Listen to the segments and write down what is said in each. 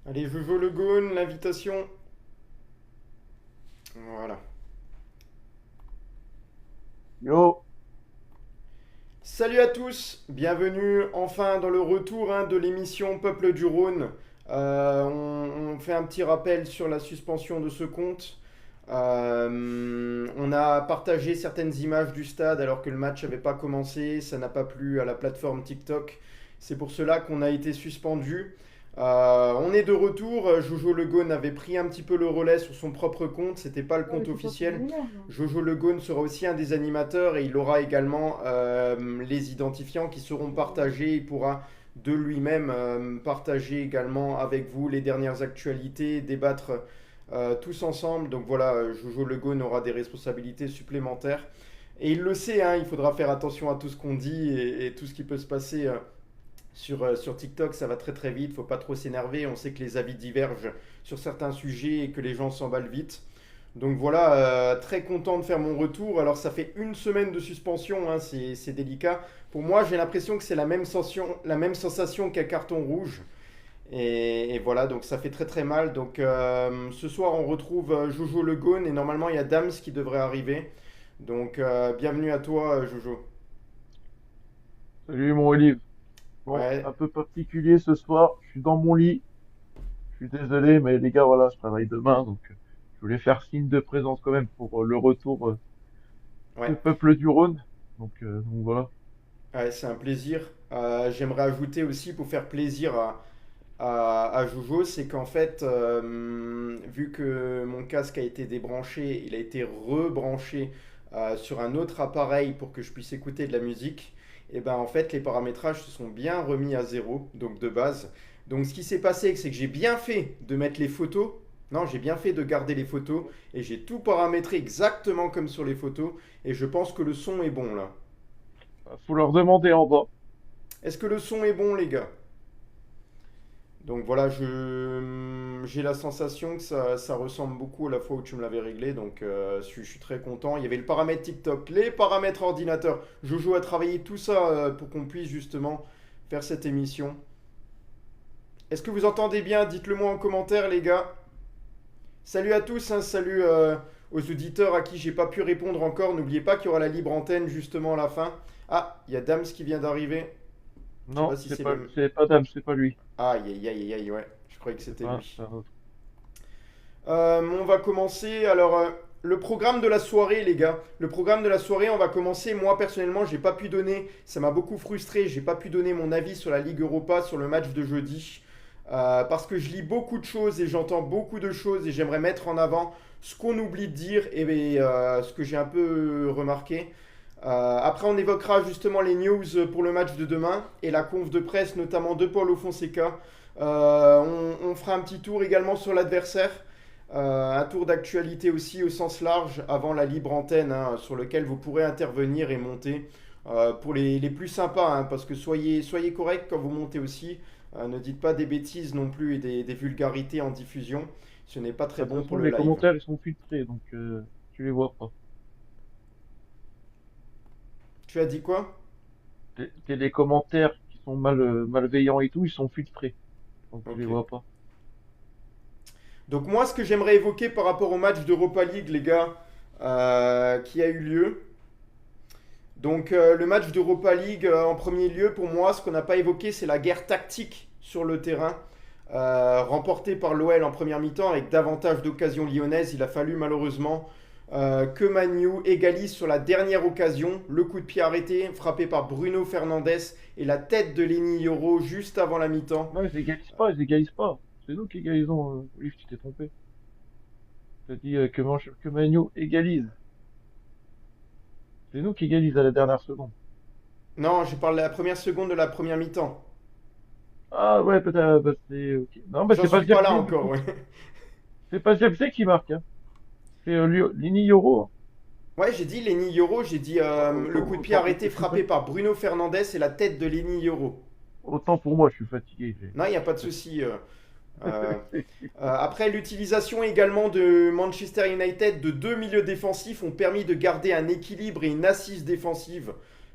Allez, Jojo Le Gaune, l'invitation. Voilà. Yo, Salut à tous, bienvenue enfin dans le retour de l'émission Peuple du Rhône. On fait un petit rappel sur la suspension de ce compte. On a partagé certaines images du stade alors que le match n'avait pas commencé, ça n'a pas plu à la plateforme TikTok. C'est pour cela qu'on a été suspendu. On est de retour. Jojo Le Gaune avait pris un petit peu le relais sur son propre compte, c'était pas le Ouais, mais compte c'est pas officiel. préliminaire, genre. Jojo Le Gaune sera aussi un des animateurs et il aura également les identifiants qui seront partagés. Il pourra de lui-même partager également avec vous les dernières actualités, débattre tous ensemble. Donc voilà, Jojo Le Gaune aura des responsabilités supplémentaires. Et il le sait, il faudra faire attention à tout ce qu'on dit et tout ce qui peut se passer sur TikTok. Ça va très très vite, faut pas trop s'énerver. On sait que les avis divergent sur certains sujets et que les gens s'emballent vite. Donc voilà, très content de faire mon retour. Alors ça fait une semaine de suspension, c'est délicat. Pour moi, j'ai l'impression que c'est la même sensation qu'un carton rouge. Et voilà, donc ça fait très très mal. Donc ce soir, on retrouve Jojo Le Gaune et normalement, il y a Dams qui devrait arriver. Donc bienvenue à toi, Jojo. salut mon Olive. Bon, Ouais, un peu particulier ce soir, je suis dans mon lit. Je suis désolé, mais les gars, voilà, je travaille demain, donc je voulais faire signe de présence quand même pour le retour ouais, de Peuple du Rhône. Donc voilà. ouais, c'est un plaisir. J'aimerais ajouter aussi pour faire plaisir à Jojo, c'est qu'en fait, vu que mon casque a été débranché, il a été rebranché sur un autre appareil pour que je puisse écouter de la musique. Et ben en fait, les paramétrages se sont bien remis à zéro, donc de base. Donc ce qui s'est passé, c'est que j'ai bien fait de mettre les photos. Non, j'ai bien fait de garder les photos et j'ai tout paramétré exactement comme sur les photos. Et je pense que le son est bon là. Faut leur demander en bas. Est-ce que le son est bon, les gars? Donc voilà, j'ai la sensation que ça ressemble beaucoup à la fois où tu me l'avais réglé, donc je suis très content. Il y avait le paramètre TikTok, les paramètres ordinateur. Jojo a travaillé tout ça pour qu'on puisse justement faire cette émission. Est-ce que vous entendez bien? Dites-le moi en commentaire, les gars. Salut à tous, salut aux auditeurs à qui j'ai pas pu répondre encore. N'oubliez pas qu'il y aura la libre antenne justement à la fin. Ah, il y a Dams qui vient d'arriver. Je sais pas Non, si c'est le... c'est pas Dame, c'est pas lui. Aïe, aïe, aïe, aïe, ouais. Je croyais que c'était C'est lui. un autre. On va commencer. Alors, le programme de la soirée, les gars. Le programme de la soirée, on va commencer. Moi, personnellement, j'ai pas pu donner. Ça m'a beaucoup frustré. J'ai pas pu donner mon avis sur la Ligue Europa, sur le match de jeudi. Parce que je lis beaucoup de choses et j'entends beaucoup de choses et j'aimerais mettre en avant ce qu'on oublie de dire et ce que j'ai un peu remarqué. Après, on évoquera justement les news pour le match de demain et la conf de presse, notamment de Paulo Fonseca. On fera un petit tour également sur l'adversaire. Un tour d'actualité aussi au sens large avant la libre antenne sur lequel vous pourrez intervenir et monter pour les plus sympas parce que soyez corrects quand vous montez aussi. Ne dites pas des bêtises non plus et des vulgarités en diffusion. Ce n'est pas très De toute bon pour façon, le les live. commentaires ils sont filtrés, donc tu les vois pas. Tu as dit quoi? Les commentaires qui sont malveillants et tout, ils sont filtrés, donc tu les Ok. vois pas. Donc moi, ce que j'aimerais évoquer par rapport au match d'Europa League, les gars, qui a eu lieu. Donc le match d'Europa League, en premier lieu, pour moi, ce qu'on n'a pas évoqué, c'est la guerre tactique sur le terrain, remportée par l'OL en première mi-temps avec davantage d'occasions lyonnaises. Il a fallu malheureusement que Manu égalise sur la dernière occasion, le coup de pied arrêté, frappé par Bruno Fernandes et la tête de Lenny Yoro juste avant la mi-temps. Non, ils égalisent pas, ils égalisent pas. C'est nous qui égalisons. Olive, tu t'es trompé. T'as dit que Manu égalise. C'est nous qui égalise à la dernière seconde. Non, je parle de la première seconde de la première mi-temps. Ah ouais, peut-être, bah, c'est ok. Non, bah J'en c'est pas suis pas là Zirkzee du encore, coup. ouais. C'est pas Zirkzee qui marque, hein. C'est Lini Yoro, hein. Ouais, j'ai dit Lenny Yoro, j'ai dit Ah, le coup de pied arrêté frappé par Bruno Fernandes et la tête de Lenny Yoro. autant pour moi, je suis fatigué. Non, il n'y a pas de souci. Euh, après, l'utilisation également de Manchester United de deux milieux défensifs ont permis de garder un équilibre et une assise défensive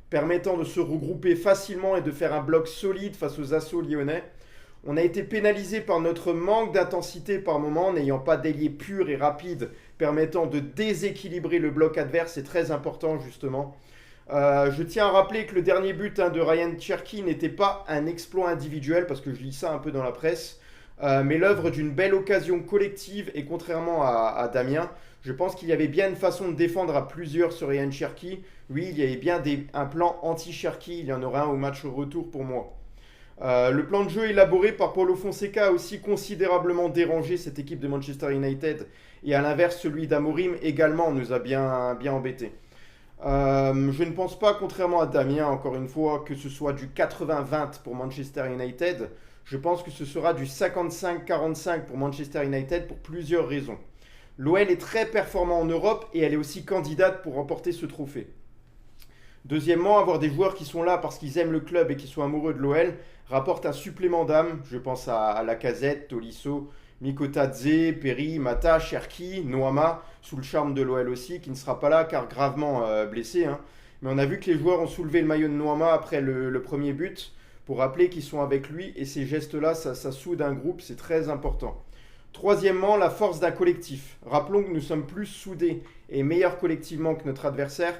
permettant de se regrouper facilement et de faire un bloc solide face aux assauts lyonnais. On a été pénalisé par notre manque d'intensité par moment, n'ayant pas d'ailier pur et rapide permettant de déséquilibrer le bloc adverse. C'est très important justement. Je tiens à rappeler que le dernier but de Ryan Cherki n'était pas un exploit individuel, parce que je lis ça un peu dans la presse, mais l'œuvre d'une belle occasion collective. Et contrairement à Damien, je pense qu'il y avait bien une façon de défendre à plusieurs sur Ryan Cherki. Oui, il y avait bien un plan anti-Cherki, il y en aura un au match retour pour moi. Le plan de jeu élaboré par Paulo Fonseca a aussi considérablement dérangé cette équipe de Manchester United. Et à l'inverse, celui d'Amorim également nous a bien embêtés. Je ne pense pas, contrairement à Damien, encore une fois, que ce soit du 80-20 pour Manchester United. Je pense que ce sera du 55-45 pour Manchester United pour plusieurs raisons. L'OL est très performant en Europe et elle est aussi candidate pour remporter ce trophée. Deuxièmement, avoir des joueurs qui sont là parce qu'ils aiment le club et qui sont amoureux de l'OL rapporte un supplément d'âme. Je pense à Lacazette, Tolisso, Mikotadze, Perry, Mata, Cherki, Noama, sous le charme de l'OL aussi, qui ne sera pas là car gravement blessé. Hein. Mais on a vu que les joueurs ont soulevé le maillot de Noama après le premier but pour rappeler qu'ils sont avec lui, et ces gestes-là, ça soude un groupe, c'est très important. Troisièmement, la force d'un collectif. Rappelons que nous sommes plus soudés et meilleurs collectivement que notre adversaire,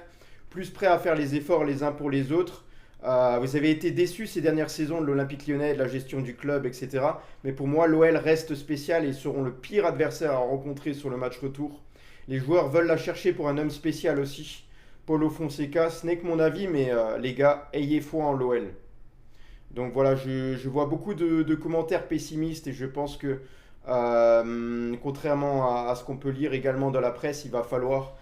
plus prêts à faire les efforts les uns pour les autres. Vous avez été déçus ces dernières saisons de l'Olympique Lyonnais, de la gestion du club, etc. Mais pour moi, l'OL reste spécial et seront le pire adversaire à rencontrer sur le match retour. Les joueurs veulent la chercher pour un homme spécial aussi. Paulo Fonseca, ce n'est que mon avis, mais les gars, ayez foi en l'OL. Donc voilà, je vois beaucoup de commentaires pessimistes, et je pense que, contrairement à ce qu'on peut lire également dans la presse, il va falloir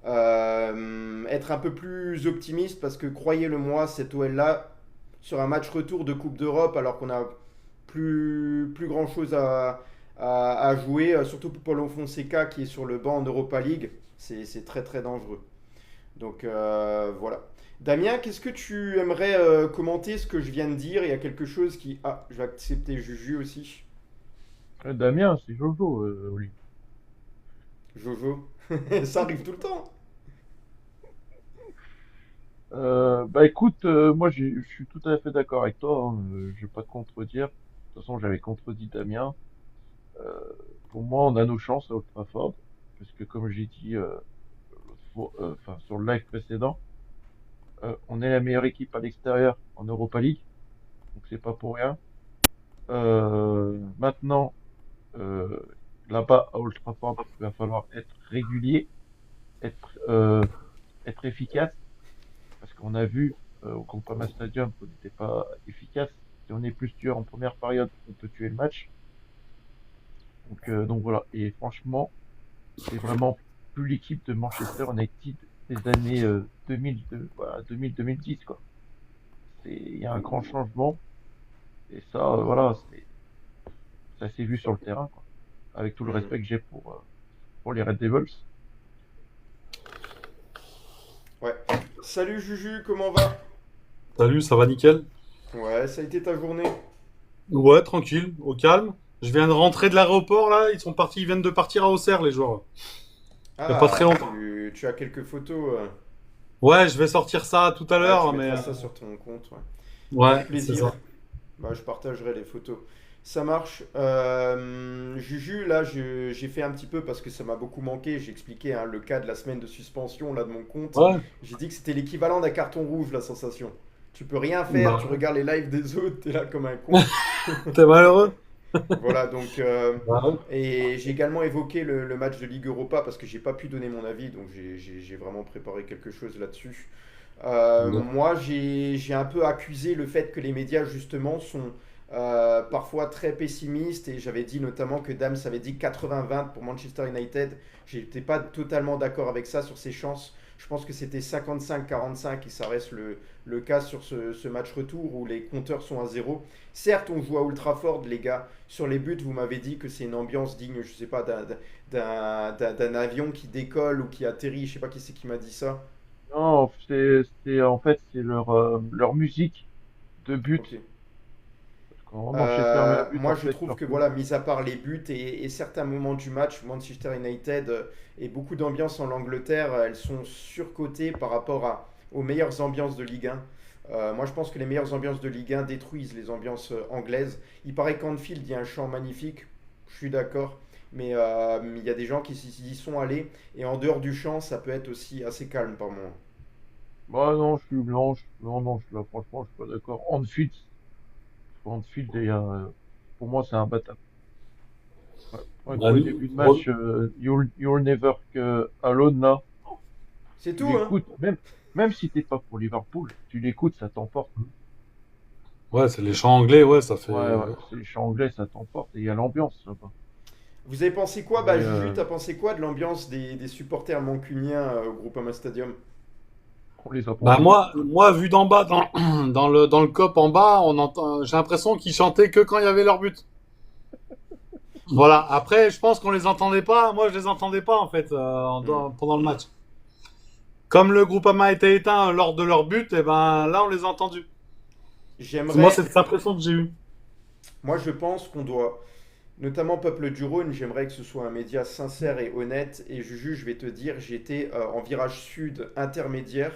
être un peu plus optimiste, parce que croyez-le moi, cet OL-là, sur un match retour de Coupe d'Europe, alors qu'on a plus grand chose à jouer, surtout pour Paulo Fonseca qui est sur le banc en Europa League, c'est très très dangereux. Donc voilà. Damien, qu'est-ce que tu aimerais commenter ce que je viens de dire? Il y a quelque chose qui... Ah, je vais accepter Juju aussi. Damien, c'est Jojo, Oli. Jojo. Ça arrive tout le temps. Bah écoute, moi je suis tout à fait d'accord avec toi, hein, je vais pas te contredire. De toute façon, j'avais contredit Damien. Euh, pour moi, on a nos chances à Old Trafford, parce que comme j'ai dit enfin, sur le live précédent, on est la meilleure équipe à l'extérieur en Europa League, donc c'est pas pour rien. Maintenant, euh, là-bas à Old Trafford, il va falloir être régulier, être efficace, parce qu'on a vu au Groupama Stadium qu'on n'était pas efficace. Si on est plus tueur en première période, on peut tuer le match. Donc voilà. Et franchement, c'est vraiment plus l'équipe de Manchester United des années 2002, voilà, 2000-2010 quoi. Il y a un grand changement, et ça, voilà, ça s'est vu sur le terrain quoi. Avec tout le Mhm. respect que j'ai pour les Red Devils. Ouais. Salut Juju, comment va? Salut, ça va nickel? Ouais, ça a été ta journée? Ouais, tranquille, au calme. Je viens de rentrer de l'aéroport là, ils viennent de partir à Auxerre les joueurs. Il y a pas très Ah, longtemps. tu as quelques photos. Ouais, je vais sortir ça tout à Ouais, tu l'heure, mais mettras ça sur ton compte. Ouais. ouais, Avec c'est plaisir. ça. Bah, je partagerai les photos. Ça marche. Juju, là, j'ai fait un petit peu parce que ça m'a beaucoup manqué. J'ai expliqué hein, le cas de la semaine de suspension là, de mon compte. Ouais, J'ai dit que c'était l'équivalent d'un carton rouge, la sensation. Tu peux rien faire, tu bah, regardes les lives des autres, t'es là comme un con. t'es malheureux? Voilà, donc. Bah ouais. Et j'ai également évoqué le match de Ligue Europa parce que j'ai pas pu donner mon avis, donc j'ai vraiment préparé quelque chose là-dessus. Moi, j'ai un peu accusé le fait que les médias, justement, sont parfois très pessimistes, et j'avais dit notamment que Dams avait dit 80-20 pour Manchester United. J'étais pas totalement d'accord avec ça sur ses chances. Je pense que c'était 55-45 et ça reste le cas sur ce match retour où les compteurs sont à zéro. Certes, on joue à Old Trafford, les gars. Sur les buts, vous m'avez dit que c'est une ambiance digne, je sais pas, d'un avion qui décolle ou qui atterrit. Je sais pas qui c'est qui m'a dit ça. Non, en fait, c'est leur musique de Ok. but. Quand Manchester met un but, Moi, en je fait, trouve leur que public. voilà, mis à part les buts et certains moments du match, Manchester United et beaucoup d'ambiance en Angleterre, elles sont surcotées par rapport aux meilleures ambiances de Ligue 1. Moi, je pense que les meilleures ambiances de Ligue 1 détruisent les ambiances anglaises. Il paraît qu'Anfield, il y a un chant magnifique, je suis d'accord, mais il y a des gens qui y sont allés, et en dehors du chant, ça peut être aussi assez calme par moment. Bah non, je suis blanche. Non, non, je suis là, franchement, je suis pas d'accord. Ensuite, pour moi, c'est imbattable. Ouais. Ouais, Bah, pour le début de match, You'll Never Alone, là, C'est tu tout, hein? l'écoutes, même si t'es pas pour Liverpool, tu l'écoutes, ça t'emporte. ouais, c'est les chants anglais, ouais, ça Ouais, fait. ouais, c'est les chants anglais, ça t'emporte, et il y a l'ambiance là-bas. Vous avez pensé quoi? Bah, Mais Juju, t'as pensé quoi de l'ambiance des supporters mancuniens au Groupama Stadium? on les a pas Bah entendus. moi, vu d'en bas, dans le COP en bas, j'ai l'impression qu'ils chantaient que quand il y avait leur but. Voilà. Après, je pense qu'on les entendait pas. Moi, je les entendais pas en fait Hmm. pendant le match. Comme le Groupama était éteint lors de leur but, et ben là, on les a entendus. Moi, c'est J'aimerais, cette impression que j'ai eue. moi je pense qu'on doit, notamment Peuple du Rhône, j'aimerais que ce soit un média sincère et honnête. Et Juju, je vais te dire, j'étais en virage sud intermédiaire,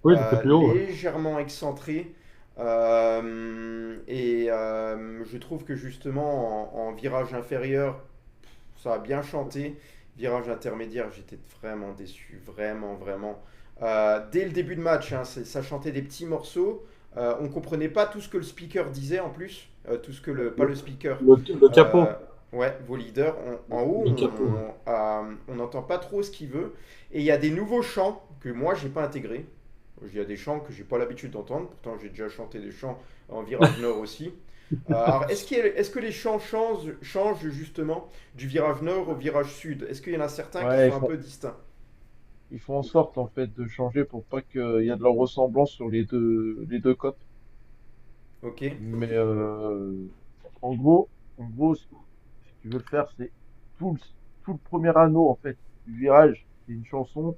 Oui, c'était plus haut. Ouais. légèrement excentré. Je trouve que justement en virage inférieur, ça a bien chanté. Virage intermédiaire, j'étais vraiment déçu, vraiment, vraiment. Dès le début de match, hein, ça chantait des petits morceaux. On comprenait pas tout ce que le speaker disait en plus, tout ce que pas Le, le speaker. le euh, capot. ouais, vos leaders. En haut, Le capot. on n'entend pas trop ce qu'il veut. Et il y a des nouveaux chants que moi j'ai pas intégrés. Il y a des chants que j'ai pas l'habitude d'entendre. Pourtant, j'ai déjà chanté des chants en virage nord aussi. Alors, est-ce que les chants changent justement du virage nord au virage sud? Est-ce qu'il y en a certains qui Ouais, sont un peu distincts? ils font en sorte en fait de changer pour pas qu'il y ait de la ressemblance sur les deux côtes. Ok. Mais en gros, ce que tu veux faire, c'est tout le, tout le premier anneau en fait du virage, c'est une chanson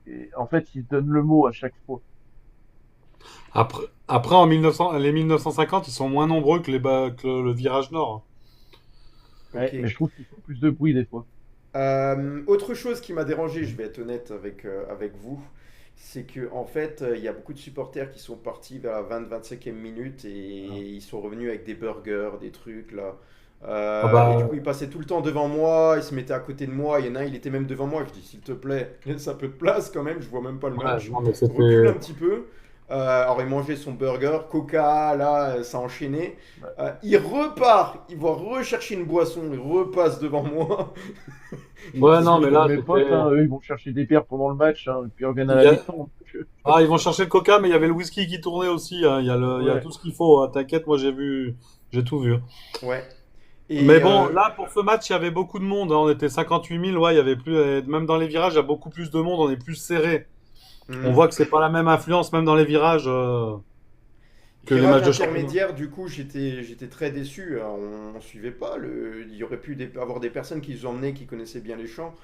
et en fait ils donnent le mot à chaque fois. Après en 1900, les 1950, ils sont moins nombreux que le virage nord. Ok. Ouais, mais je trouve qu'ils font plus de bruit des fois. Autre chose qui m'a dérangé, je vais être honnête avec vous, c'est que en fait, il y a beaucoup de supporters qui sont partis vers la 20-25e minute et Ah ils sont revenus avec des burgers, des trucs là. Ah Et du coup, bah, ils passaient tout le temps devant moi, ils se mettaient à côté de moi. Il y en a un, il était même devant moi. Je dis, s'il te plaît, laisse un peu de place quand même, je vois même pas le ouais, match. non, mais Recule c'était. un petit peu. Alors, il mangeait son burger, Coca, là, ça enchaînait. Ouais, Il repart, il va rechercher une boisson, il repasse devant moi. Il Ouais, dit, non, c'est mais comme là, mes potes, c'était. hein, eux ils vont chercher des bières pendant le match, hein, et puis ils reviennent à il la y a- mi-temps. Donc, Ah, ils vont chercher le coca, mais il y avait le whisky qui tournait aussi. Hein. Il y a ouais. tout ce qu'il faut. Hein. T'inquiète, moi j'ai tout vu. ouais. Mais Et bon, là, pour ce match, il y avait beaucoup de monde. Hein. On était 58 000. Ouais, il y avait plus. Même dans les virages, il y a beaucoup plus de monde. On est plus serré. On hmm, voit que c'est pas la même influence, même dans les virages, que les virage matchs de championnat. intermédiaire, du coup, j'étais très déçu. On suivait pas. Il y aurait pu avoir des personnes qui nous emmenaient, qui connaissaient bien les champs.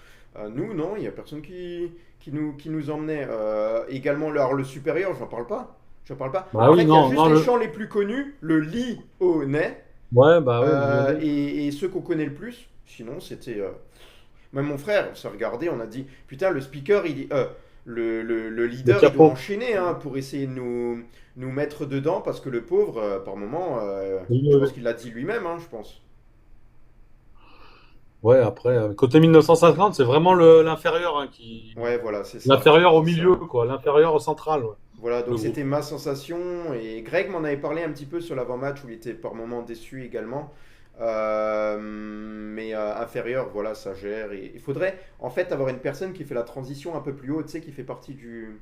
Nous, non, il y a personne qui nous emmenait. Également, le supérieur, j'en parle pas. J'en parle pas. Bah En oui, fait, il y a non, juste non, les champs les plus connus, le Lyonnais, Ouais, bah oui, le lyonnais. et ceux qu'on connaît le plus. Sinon, c'était. Même mon frère, on s'est regardé, on a dit, putain, le speaker, le Le leader, il doit capot. enchaîner hein, pour essayer de nous mettre dedans, parce que le pauvre, par moment, je pense Oui. qu'il l'a dit lui-même, hein, je pense. Ouais, après, côté 1950, c'est vraiment l'inférieur hein, qui. Ouais, voilà, c'est ça. L'inférieur au C'est milieu, ça. quoi. L'inférieur au central, ouais, Voilà, le donc groupe. c'était ma sensation. Et Greg m'en avait parlé un petit peu sur l'avant-match où il était par moments déçu également. Mais inférieur, voilà, ça gère. Et il faudrait en fait avoir une personne qui fait la transition un peu plus haut, tu sais, qui fait partie du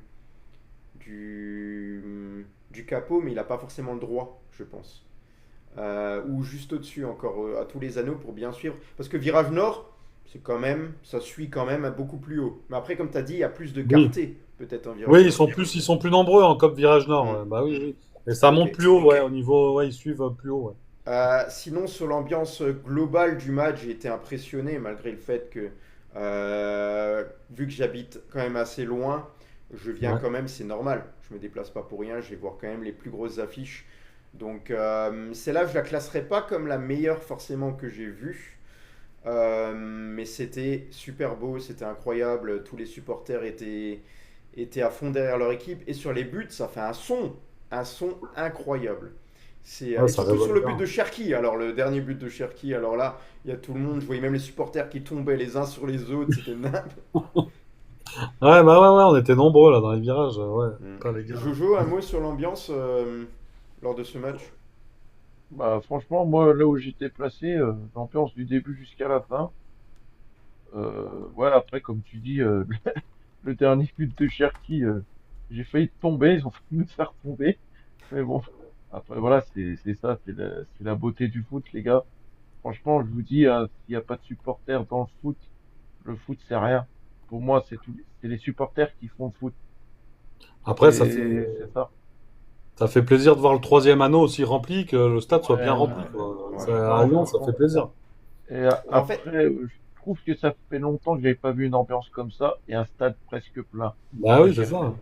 capot, mais il n'a pas forcément le droit, je pense. Ou juste au-dessus encore, à tous les anneaux pour bien suivre. Parce que virage nord, c'est quand même, ça suit quand même à beaucoup plus haut. Mais après, comme tu as dit, il y a plus de Oui. quartiers peut-être en Oui, virage nord. ils sont plus nombreux en COP Virage Nord. Hmm. Ouais. Bah oui, oui. Et ça Ok. monte plus haut, ouais, au niveau, ouais, ils suivent plus haut, ouais. Sinon, sur l'ambiance globale du match, j'ai été impressionné malgré le fait que, vu que j'habite quand même assez loin, je viens Ouais. quand même, c'est normal. Je me déplace pas pour rien, je vais voir quand même les plus grosses affiches. Donc, celle-là, je la classerai pas comme la meilleure forcément que j'ai vue. Mais c'était super beau, c'était incroyable. Tous les supporters étaient à fond derrière leur équipe. Et sur les buts, ça fait un son. un son incroyable. Ouais, Et ça surtout sur résonne le but bien. de Cherki. Alors, le dernier but de Cherki, alors là, il y a tout le monde. Je voyais même les supporters qui tombaient les uns sur les autres. C'était n'importe. Ouais, bah ouais, on était nombreux là dans les virages. Ouais, Mm. pas les gars. Jojo, un mot sur l'ambiance lors de ce match? Bah, franchement, moi, là où j'étais placé, l'ambiance du début jusqu'à la fin. Ouais, après, comme tu dis, le dernier but de Cherki, j'ai failli tomber, ils ont failli me faire tomber. Mais bon, après, voilà, c'est ça, c'est la beauté du foot, les gars. Franchement, je vous dis, hein, s'il n'y a pas de supporters dans le foot, c'est rien. Pour moi, c'est les supporters qui font le foot. Après, C'est ça. ça fait plaisir de voir le troisième anneau aussi rempli, que le stade soit Ouais, bien ouais, rempli, ouais. quoi. Ouais. À Non, Lyon, ça fait franchement. plaisir. Et En fait, après, je trouve que ça fait longtemps que j'avais pas vu une ambiance comme ça et un stade presque plein. Bah oui, c'est ça.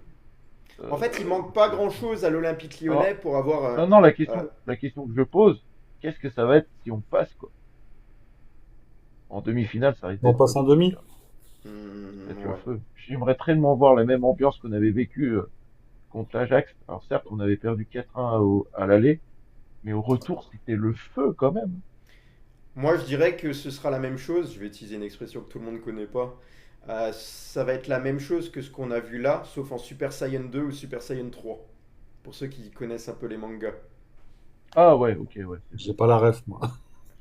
il Euh, manque pas grand-chose à l'Olympique Lyonnais alors, pour avoir. non, non, Euh, la question que je pose, qu'est-ce que ça va être si on passe, quoi? En demi-finale, ça risque On d'être passe en demi. le ouais. feu. J'aimerais tellement voir la même ambiance qu'on avait vécue contre l'Ajax. Alors certes, on avait perdu 4-1 à l'aller, mais au retour, c'était le feu quand même. Moi, je dirais que ce sera la même chose. Je vais utiliser une expression que tout le monde ne connaît pas. Ça va être la même chose que ce qu'on a vu là, sauf en Super Saiyan 2 ou Super Saiyan 3. Pour ceux qui connaissent un peu les mangas. Ah ouais, ok, ouais, c'est J'ai ça. pas la ref, moi.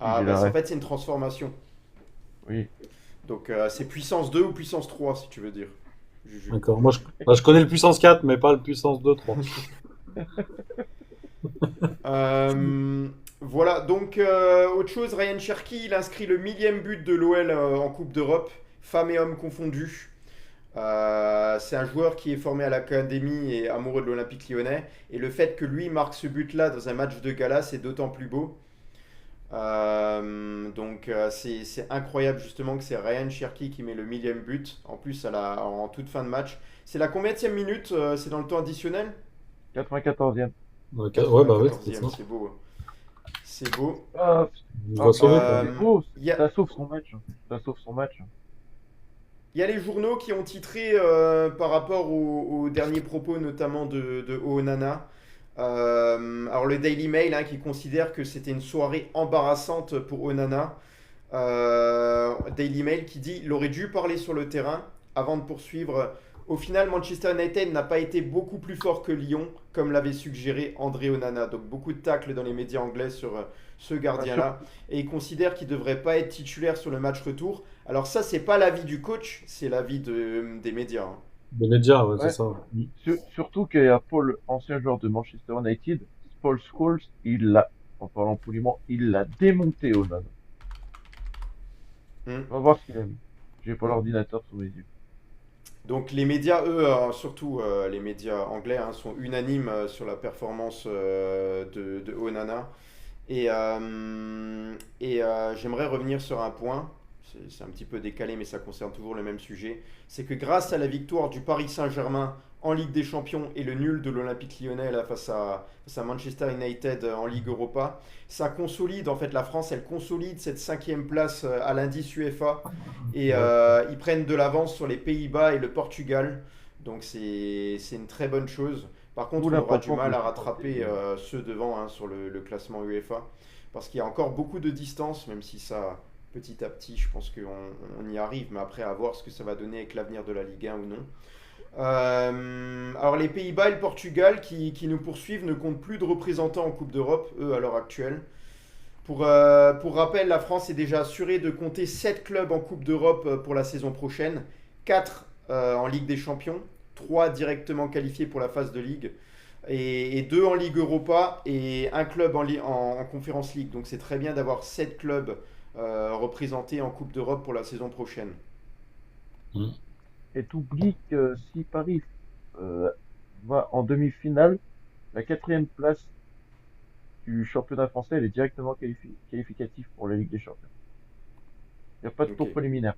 Si, Ah, j'ai bah, la en ref. fait, c'est une transformation. Oui. Donc, c'est puissance 2 ou puissance 3, si tu veux dire. Juju. D'accord. Moi, bah, je connais le puissance 4, mais pas le puissance 2, 3. Euh, voilà, donc autre chose, Ryan Cherki, il inscrit le millième but de l'OL en Coupe d'Europe, femmes et hommes confondus. C'est un joueur qui est formé à l'académie et amoureux de l'Olympique lyonnais. Et le fait que lui marque ce but-là dans un match de gala, c'est d'autant plus beau. C'est incroyable justement que c'est Ryan Cherki qui met le millième but, en plus en toute fin de match. C'est la combienième minute? C'est dans le temps additionnel? 94e. Ouais, bah oui, c'était ça. 94e, c'est beau. C'est beau. Ah, Il va ah, sauver, franchement, quoi. c'est beau. Il y a, Ça sauve son match, hein. Ça sauve son match, hein. Il y a les journaux qui ont titré par rapport aux derniers propos, notamment de Onana. Alors le Daily Mail qui considère que c'était une soirée embarrassante pour Onana. Daily Mail qui dit il aurait dû parler sur le terrain avant de poursuivre. Au final, Manchester United n'a pas été beaucoup plus fort que Lyon, comme l'avait suggéré André Onana. Donc beaucoup de tacles dans les médias anglais sur ce Ah, sur- gardien-là. Et il considère qu'il ne devrait pas être titulaire sur le match retour. Alors ça, c'est pas l'avis du coach, c'est l'avis des médias. Des médias, ouais, c'est ouais. ça. Surtout qu'il y a Paul, ancien joueur de Manchester United, Paul Scholes, en parlant poliment, il l'a démonté au nan. Hmm. On va voir ce qu'il a mis. J'ai pas l'ordinateur sous mes yeux. Donc les médias, eux, surtout les médias anglais, sont unanimes sur la performance de Onana. J'aimerais revenir sur un point, c'est un petit peu décalé mais ça concerne toujours le même sujet, c'est que grâce à la victoire du Paris Saint-Germain en Ligue des Champions et le nul de l'Olympique Lyonnais là, face à Manchester United en Ligue Europa, ça consolide, en fait la France elle consolide cette cinquième place à l'indice UEFA et Ouais. ils prennent de l'avance sur les Pays-Bas et le Portugal, donc c'est une très bonne chose. Par D'où contre, on aura du l'importance mal de à supporter. rattraper ceux devant sur le classement UEFA. Parce qu'il y a encore beaucoup de distance, même si ça, petit à petit, je pense qu'on y arrive. Mais après, à voir ce que ça va donner avec l'avenir de la Ligue 1 ou non. Alors, les Pays-Bas et le Portugal qui nous poursuivent ne comptent plus de représentants en Coupe d'Europe, eux, à l'heure actuelle. Pour rappel, la France est déjà assurée de compter 7 clubs en Coupe d'Europe pour la saison prochaine, 4 en Ligue des Champions, 3 directement qualifiés pour la phase de Ligue, et 2 en Ligue Europa et un club en Conference League. Donc c'est très bien d'avoir 7 clubs représentés en Coupe d'Europe pour la saison prochaine. Mm. Et t'oublies que si Paris euh, va en demi-finale, la quatrième place du championnat français, elle est directement qualificative pour la Ligue des Champions. Il n'y a pas de Ok, tour préliminaire.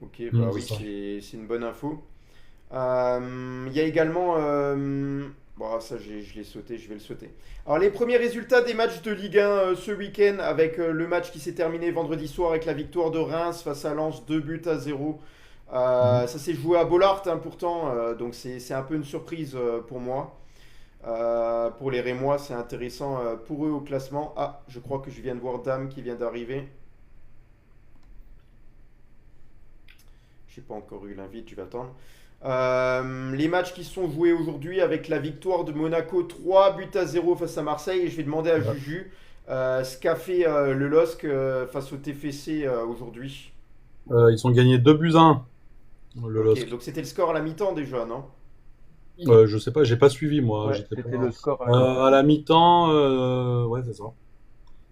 ok, bah Mm, c'est oui, ça. c'est une bonne info. Il y a également. Bon, ça, je l'ai sauté, je vais le sauter. Alors, les premiers résultats des matchs de Ligue 1 ce week-end, avec le match qui s'est terminé vendredi soir avec la victoire de Reims face à Lens, 2 buts à 0. Ça s'est joué à Bollaert hein, pourtant, donc c'est un peu une surprise pour moi. Pour les Rémois, c'est intéressant pour eux au classement. Ah, je crois que je viens de voir Dame qui vient d'arriver. J'ai pas encore eu l'invite, je vais attendre. Les matchs qui sont joués aujourd'hui avec la victoire de Monaco 3-0 face à Marseille. Et je vais demander à Ouais. Juju ce qu'a fait le LOSC face au TFC aujourd'hui. Ils ont gagné 2-1, le Ok, LOSC. donc c'était le score à la mi-temps déjà, non? Je sais pas, j'ai pas suivi moi. Ouais, J'étais c'était pas. le score à la mi-temps. À la mi-temps, ouais, c'est ça.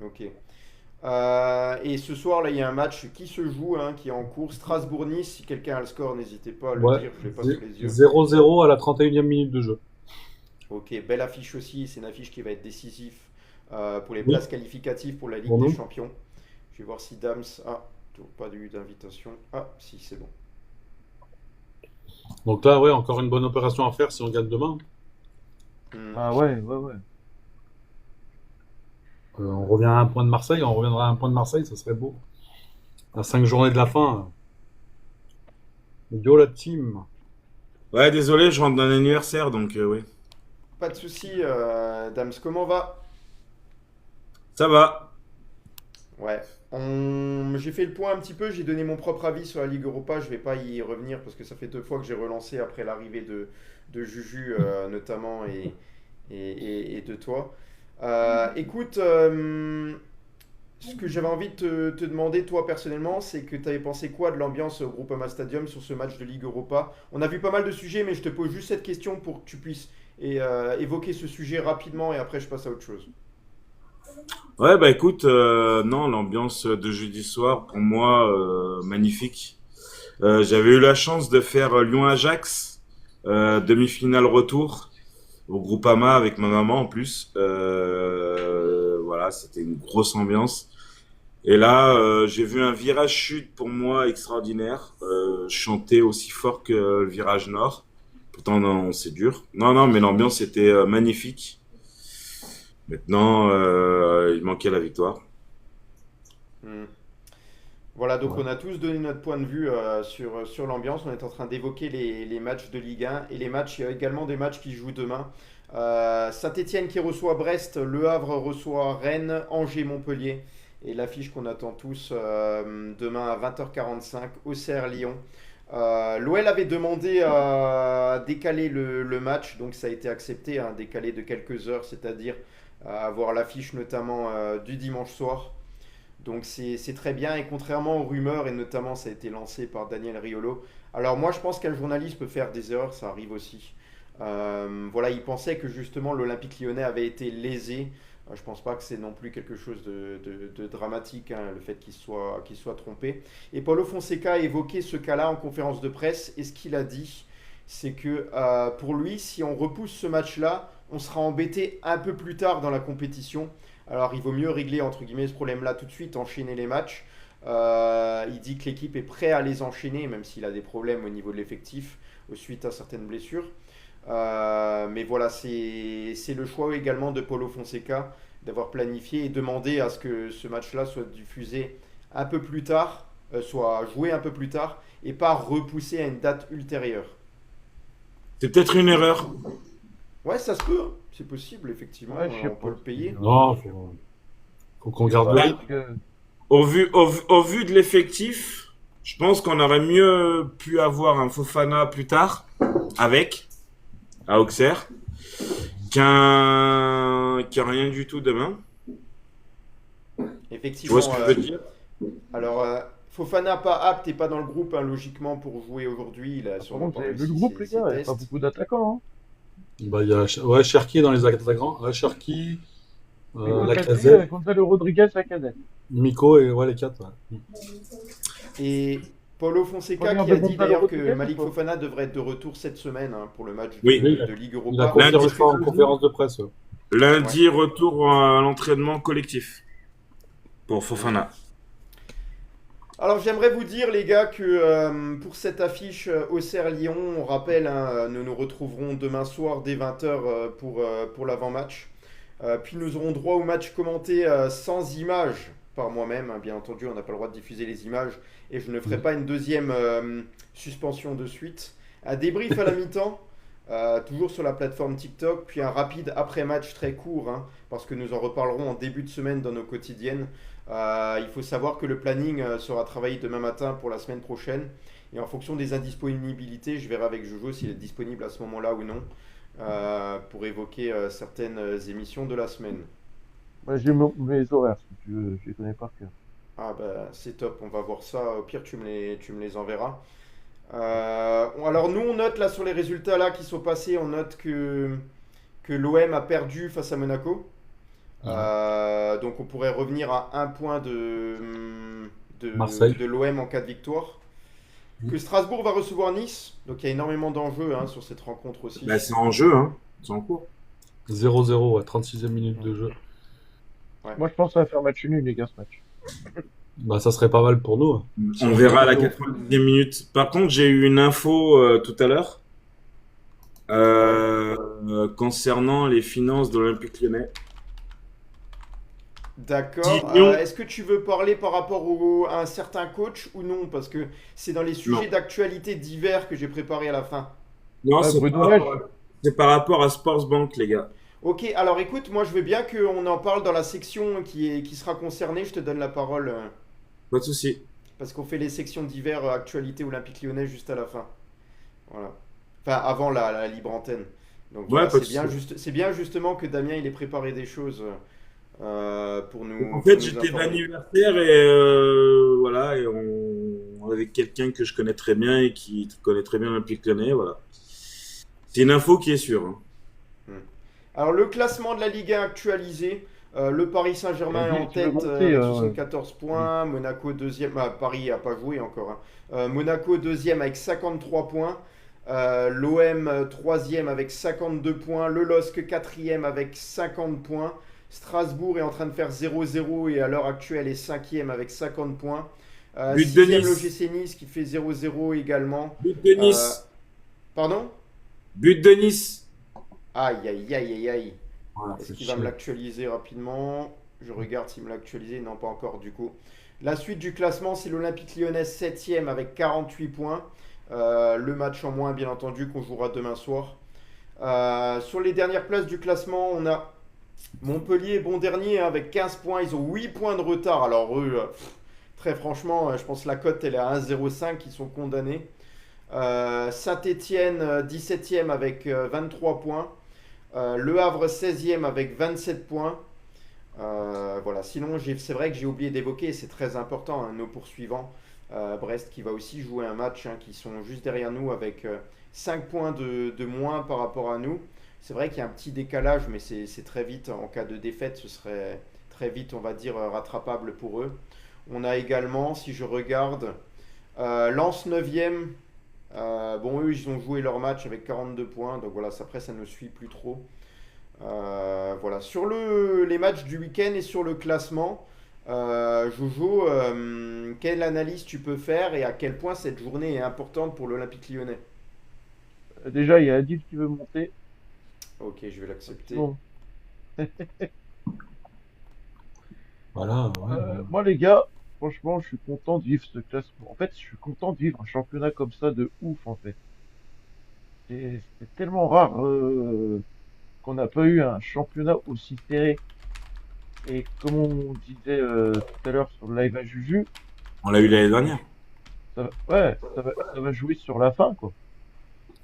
Ok. Et ce soir, là, il y a un match qui se joue, hein, qui est en cours. Strasbourg-Nice. Si quelqu'un a le score, n'hésitez pas à le Ouais, dire, je l'ai pas sous les yeux. 0-0 à la 31e minute de jeu. Ok, belle affiche aussi. C'est une affiche qui va être décisive pour les Oui, places qualificatives pour la Ligue pour des nous. Champions. Je vais voir si Dams. Ah, toujours pas eu d'invitation. Ah, si, c'est bon. Donc là, ouais, encore une bonne opération à faire si on gagne demain. Hmm. Ah ouais, ouais, ouais. On revient à un point de Marseille, on reviendra à un point de Marseille, ça serait beau. À 5 journées de la fin. Yo la team. Ouais, désolé, je rentre d'un anniversaire, donc oui. Pas de souci, Dams. Comment va? Ça va. Ouais. J'ai fait le point un petit peu, j'ai donné mon propre avis sur la Ligue Europa, je vais pas y revenir parce que ça fait 2 fois que j'ai relancé après l'arrivée de Juju notamment et de toi. Écoute, ce que j'avais envie de te demander toi personnellement, c'est que tu avais pensé quoi de l'ambiance au Groupama Stadium sur ce match de Ligue Europa? On a vu pas mal de sujets, mais je te pose juste cette question pour que tu puisses évoquer ce sujet rapidement et après je passe à autre chose. Ouais, bah écoute, non, l'ambiance de jeudi soir, pour moi, magnifique. J'avais eu la chance de faire Lyon-Ajax, demi-finale retour, au Groupama avec ma maman en plus. Voilà, c'était une grosse ambiance. Et là, j'ai vu un virage chute pour moi extraordinaire, chanter aussi fort que le virage nord. Pourtant, non, c'est dur. Non, non, mais l'ambiance était magnifique. Maintenant, il manquait la victoire. Hmm. Voilà, donc Ouais. on a tous donné notre point de vue sur l'ambiance. On est en train d'évoquer les matchs de Ligue 1 et les matchs, il y a également des matchs qui jouent demain. Saint-Étienne qui reçoit Brest, Le Havre reçoit Rennes, Angers, Montpellier. Et l'affiche qu'on attend tous demain à 20h45, Auxerre-Lyon. L'OL avait demandé à décaler le match, donc ça a été accepté, hein, décalé de quelques heures, c'est-à-dire avoir l'affiche notamment du dimanche soir. Donc c'est très bien et contrairement aux rumeurs et notamment ça a été lancé par Daniel Riolo. Alors moi je pense qu'un journaliste peut faire des erreurs, ça arrive aussi. Voilà, il pensait que justement l'Olympique Lyonnais avait été lésé. Je pense pas que c'est non plus quelque chose de dramatique, hein, le fait qu'il soit trompé. Et Paulo Fonseca a évoqué ce cas-là en conférence de presse et ce qu'il a dit, c'est que pour lui, si on repousse ce match-là, on sera embêté un peu plus tard dans la compétition. Alors il vaut mieux régler entre guillemets ce problème-là tout de suite, enchaîner les matchs. Il dit que l'équipe est prête à les enchaîner, même s'il a des problèmes au niveau de l'effectif suite à certaines blessures. Mais voilà, c'est le choix également de Paulo Fonseca d'avoir planifié et demandé à ce que ce match-là soit diffusé un peu plus tard, soit joué un peu plus tard et pas repoussé à une date ultérieure. C'est peut-être une erreur. Ouais, ça se peut, hein. C'est possible, effectivement, Ouais, je sais on peut pas. le payer. Non, faut qu'on garde le Bah, rythme. Parce que au vu de l'effectif, je pense qu'on aurait mieux pu avoir un Fofana plus tard, avec, à Auxerre, qu'un rien du tout demain. Tu vois ce Effectivement, que je veux dire? alors Fofana pas apte et pas dans le groupe, hein, logiquement, pour jouer aujourd'hui. Il a par sûrement contre, pas vous avez vu réussi le groupe, les ses gars, il n'y a pas tests. beaucoup d'attaquants. Bah, il y a ouais, Cherki dans les attaquants. Ouais, Cherki, Hein. Nico Castillo, Lacazette, Gonzalo Rodriguez, Lacazette. Miko et ouais, les quatre. Ouais. Et Paulo Fonseca Regarde qui a Gonzalo dit d'ailleurs que Rodriguez, Malik ou pas? Fofana devrait être de retour cette semaine hein, pour le match Oui. Oui, de Ligue il a Europa. confirmé Lundi, ça en conférence de presse. Ouais. Ouais. lundi, retour à l'entraînement collectif pour Mm. Fofana. Alors j'aimerais vous dire les gars que pour cette affiche Auxerre-Lyon, on rappelle, hein, nous nous retrouverons demain soir dès 20h pour l'avant-match. Puis nous aurons droit au match commenté sans images par moi-même, hein. Bien entendu, on n'a pas le droit de diffuser les images et je ne ferai pas une deuxième suspension de suite. Un débrief à la mi-temps, toujours sur la plateforme TikTok, puis un rapide après-match très court, hein, parce que nous en reparlerons en début de semaine dans nos quotidiennes. Il faut savoir que le planning sera travaillé demain matin pour la semaine prochaine. Et en fonction des indisponibilités, je verrai avec Jojo s'il est disponible à ce moment-là ou non, pour évoquer certaines émissions de la semaine. Moi, j'ai mes horaires, si tu veux, je les connais par cœur. Ah bah c'est top, on va voir ça. Au pire, tu me les enverras. Alors nous, on note là sur les résultats là qui sont passés, on note que l'OM a perdu face à Monaco. Donc on pourrait revenir à un point Marseille. de l'OM en cas de victoire. Que Strasbourg va recevoir Nice, donc il y a énormément d'enjeux hein, sur cette rencontre aussi. Bah, c'est en jeu, hein. C'est en cours. 0-0, ouais, 36e minute de jeu. Moi, je pense que ça va faire match nul, les gars, ce match. Bah, ça serait pas mal pour nous. On verra à la 90e minute. Par contre, j'ai eu une info tout à l'heure concernant les finances de l'Olympique Lyonnais. D'accord. Dijon. Est-ce que tu veux parler par rapport à un certain coach ou non? Parce que c'est dans les sujets Non. d'actualité divers que j'ai préparé à la fin. Non, Ouais, c'est Bruno par, Lage. c'est par rapport à Sportsbank, les gars. Ok, alors écoute, moi je veux bien qu'on en parle dans la section qui sera concernée. Je te donne la parole Pas de souci. parce qu'on fait les sections divers actualité Olympique Lyonnais juste à la fin. Voilà. Enfin, avant la libre antenne. Donc Ouais, voilà, pas de c'est bien justement que Damien il ait préparé des choses pour nous. En pour fait, nous j'étais informer. d'anniversaire et voilà, et on avec quelqu'un que je connais très bien et qui connaît très bien l'Olympique Lyonnais, voilà. C'est une info qui est sûre, hein. Alors le classement de la Ligue 1 actualisé, le Paris Saint-Germain est en Tu veux tête monter, avec ouais. 74 points, Monaco deuxième, Paris n'a pas joué encore, hein. Monaco deuxième avec 53 points, l'OM troisième avec 52 points, le LOSC quatrième avec 50 points, Strasbourg est en train de faire 0-0 et à l'heure actuelle est cinquième avec 50 points, But de sixième Nice. l'OGC Nice qui fait 0-0 également. But de Nice. Pardon? But de Nice. Aïe aïe aïe aïe aïe. Voilà, Est-ce c'est qu'il va me chiant. l'actualiser rapidement? Je regarde s'il me l'a actualisé. Non, pas encore du coup. La suite du classement, c'est l'Olympique Lyonnais 7e avec 48 points. Le match en moins, bien entendu, qu'on jouera demain soir. Sur les dernières places du classement, on a Montpellier, bon dernier, hein, avec 15 points. Ils ont 8 points de retard. Alors eux, très franchement, je pense que la cote, elle est à 1,05. Ils sont condamnés. Saint-Étienne, 17e avec 23 points. Le Havre 16e avec 27 points. Voilà. Sinon, c'est vrai que j'ai oublié d'évoquer, c'est très important, hein, nos poursuivants. Brest qui va aussi jouer un match, hein, qui sont juste derrière nous avec 5 points de moins par rapport à nous. C'est vrai qu'il y a un petit décalage, mais c'est très vite. En cas de défaite, ce serait très vite, on va dire, rattrapable pour eux. On a également, si je regarde, Lens 9e. Bon, eux, ils ont joué leur match avec 42 points, donc voilà, après, ça ne suit plus trop. Voilà, sur les matchs du week-end et sur le classement, Jojo, quelle analyse tu peux faire et à quel point cette journée est importante pour l'Olympique Lyonnais? Déjà, il y a Adil qui veut monter. Ok, je vais l'accepter. Bon. Voilà, ouais. Moi, les gars, franchement, je suis content de vivre ce classement. En fait, je suis content de vivre un championnat comme ça de ouf, en fait. C'est tellement rare qu'on n'a pas eu un championnat aussi serré. Et comme on disait tout à l'heure sur le live à Juju, On l'a eu l'année dernière. ouais, ça va jouer sur la fin, quoi.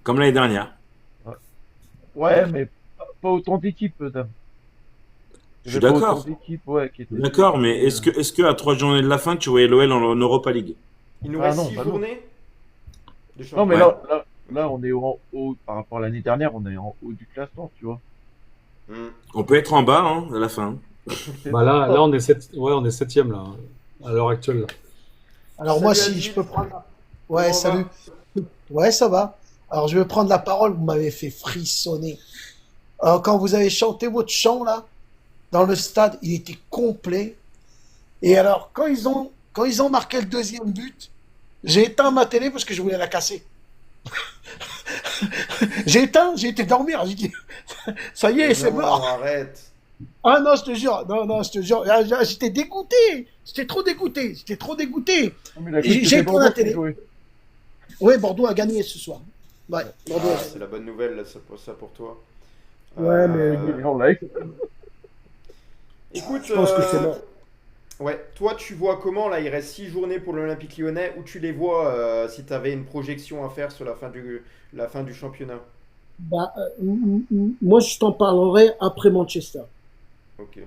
Comme l'année dernière. Ouais, mais pas autant d'équipes, dame. Je Il y suis avait pas d'accord. autant d'équipes, ouais, qui étaient. D'accord, mais est-ce que à 3 journées de la fin, tu voyais l'OL en Europa League? Il nous Ah reste non, 6 bah non. journées de Non, mais championnat. là, on est en haut, par rapport à l'année dernière, on est en haut du classement, tu vois. On peut être en bas, hein, à la fin. Bah là, on est on est 7e là, à l'heure actuelle. Là. Alors Salut, moi, si Adil. je peux prendre... Comment Ouais, on va? salut. Ouais, ça va. Alors je vais prendre la parole, vous m'avez fait frissonner. Quand vous avez chanté votre chant là, dans le stade, il était complet. Et alors, quand ils ont marqué le deuxième but, j'ai éteint ma télé parce que je voulais la casser. J'ai été dormir. J'ai dit, ça y est, c'est Non, mort. arrête. Ah non, je te jure, non, je te jure, j'étais dégoûté, j'étais trop dégoûté. Non, mais la J'ai coupe, c'était éteint la Bordeaux qui télé. jouait. Oui, Bordeaux a gagné ce soir. Ouais, Bordeaux a Ah, gagné. c'est la bonne nouvelle, là, ça pour toi. Ouais, mais Et en live. Écoute, je pense que c'est mort. ouais, toi tu vois comment là, il reste 6 journées pour l'Olympique Lyonnais, où tu les vois si tu avais une projection à faire sur la fin du championnat. Bah, moi, je t'en parlerai après Manchester. Ok.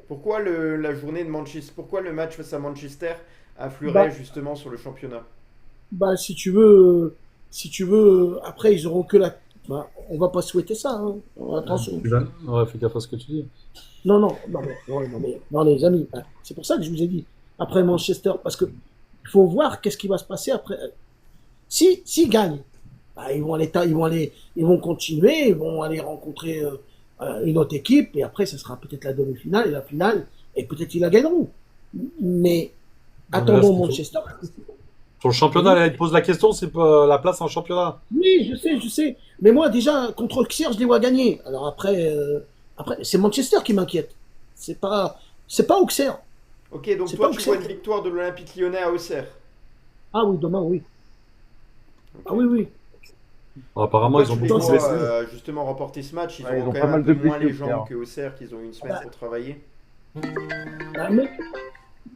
Pourquoi la journée de Manchester, pourquoi le match face à Manchester influerait Bah, justement sur le championnat? bah, si tu veux, après, ils auront que la. Bah, on va pas souhaiter ça, hein. Attention. Ouais, fais gaffe à ce que tu dis. Non, les amis, hein, c'est pour ça que je vous ai dit, après Manchester, parce que il faut voir qu'est-ce qui va se passer après. S'ils gagnent, bah, ils vont continuer, ils vont aller rencontrer une autre équipe, et après, ce sera peut-être la demi-finale et la finale, et peut-être ils la gagneront. Mais Non, mais là, attendons ce qu'il faut- Manchester. Sur le championnat, là, il te pose la question, c'est pas la place en championnat. Oui, je sais. Mais moi, déjà, contre Auxerre, je les vois gagner. Alors après, c'est Manchester qui m'inquiète. C'est pas Auxerre. Ok, donc C'est toi pas tu vois Auxerre. une victoire de l'Olympique Lyonnais à Auxerre. Ah oui, demain, oui. Ok. Ah oui, oui. Bon, apparemment, Pourquoi ils ont tu les beaucoup de vois blessés. justement remporter ce match? Ils Ouais, ils auront ont quand pas même un mal peu de moins les blessés, jambes Auxerre. que Auxerre, qu'ils ont eu une semaine pour travailler. Ah, mais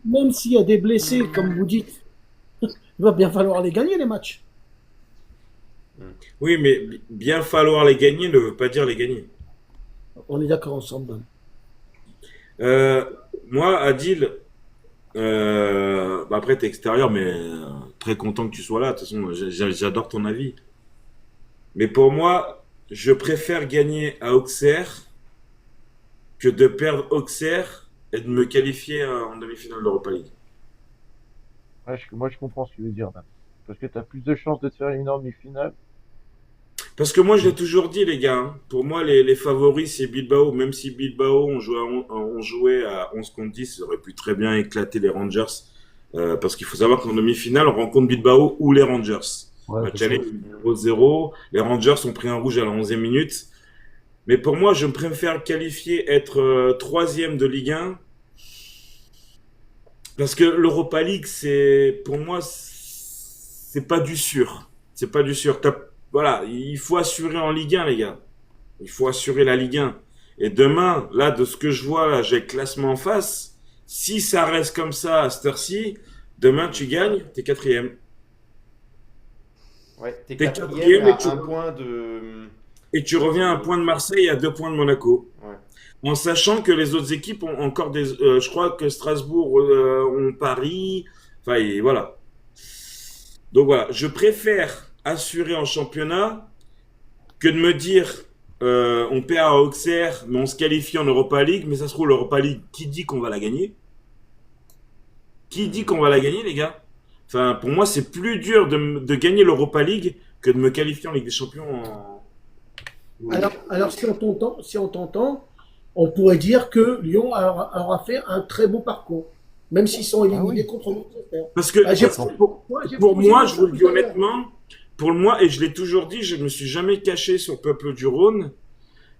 même s'il y a des blessés, comme vous dites, il va bien falloir les gagner, les matchs. Oui, mais bien falloir les gagner ne veut pas dire les gagner. On est d'accord ensemble. Euh, Moi, Adil, bah après t'es extérieur, mais très content que tu sois là. De toute façon, j'adore ton avis. Mais pour moi, je préfère gagner à Auxerre que de perdre Auxerre et de me qualifier en demi-finale d'Europa League. Ouais, moi, je comprends ce que tu veux dire, là. Parce que t'as plus de chances de te faire une demi-finale. Parce que moi, je l'ai toujours dit, les gars, hein. Pour moi, les favoris, c'est Bilbao. Même si Bilbao, on jouait à 11 contre 10, ça aurait pu très bien éclater les Rangers. Parce qu'il faut savoir qu'en demi-finale, on rencontre Bilbao ou les Rangers. Ouais, Match c'est aller ça. 0-0. Les Rangers ont pris un rouge à la 11e minute. Mais pour moi, je préfère qualifier, être troisième de Ligue 1. Parce que l'Europa League, pour moi, c'est pas du sûr. C'est pas du sûr. Voilà, il faut assurer en Ligue 1, les gars. Il faut assurer la Ligue 1. Et demain, là, de ce que je vois, là, j'ai le classement en face. Si ça reste comme ça à cette heure-ci, demain, tu gagnes, t'es quatrième. Ouais, t'es T'es quatrième quatrième à un point de. et tu reviens à un point de Marseille et à 2 points de Monaco. Ouais. En sachant que les autres équipes ont encore des. Je crois que Strasbourg ont Paris. Enfin, et voilà. Donc voilà, je préfère assurer en championnat que de me dire on perd à Auxerre, mais on se qualifie en Europa League. Mais ça se trouve, l'Europa League, qui dit qu'on va la gagner? Qui dit qu'on va la gagner, les gars? Enfin, pour moi, c'est plus dur de gagner l'Europa League que de me qualifier en Ligue des Champions. Alors si on t'entend, on pourrait dire que Lyon aura fait un très beau parcours, même s'ils sont éliminés oui. contre Manchester. Parce que Ah, j'ai- pour, Ouais, j'ai- pour j'ai moi, vu je ça vous le dis tout à l'heure. honnêtement, pour moi, et je l'ai toujours dit, je ne me suis jamais caché sur le peuple du Rhône,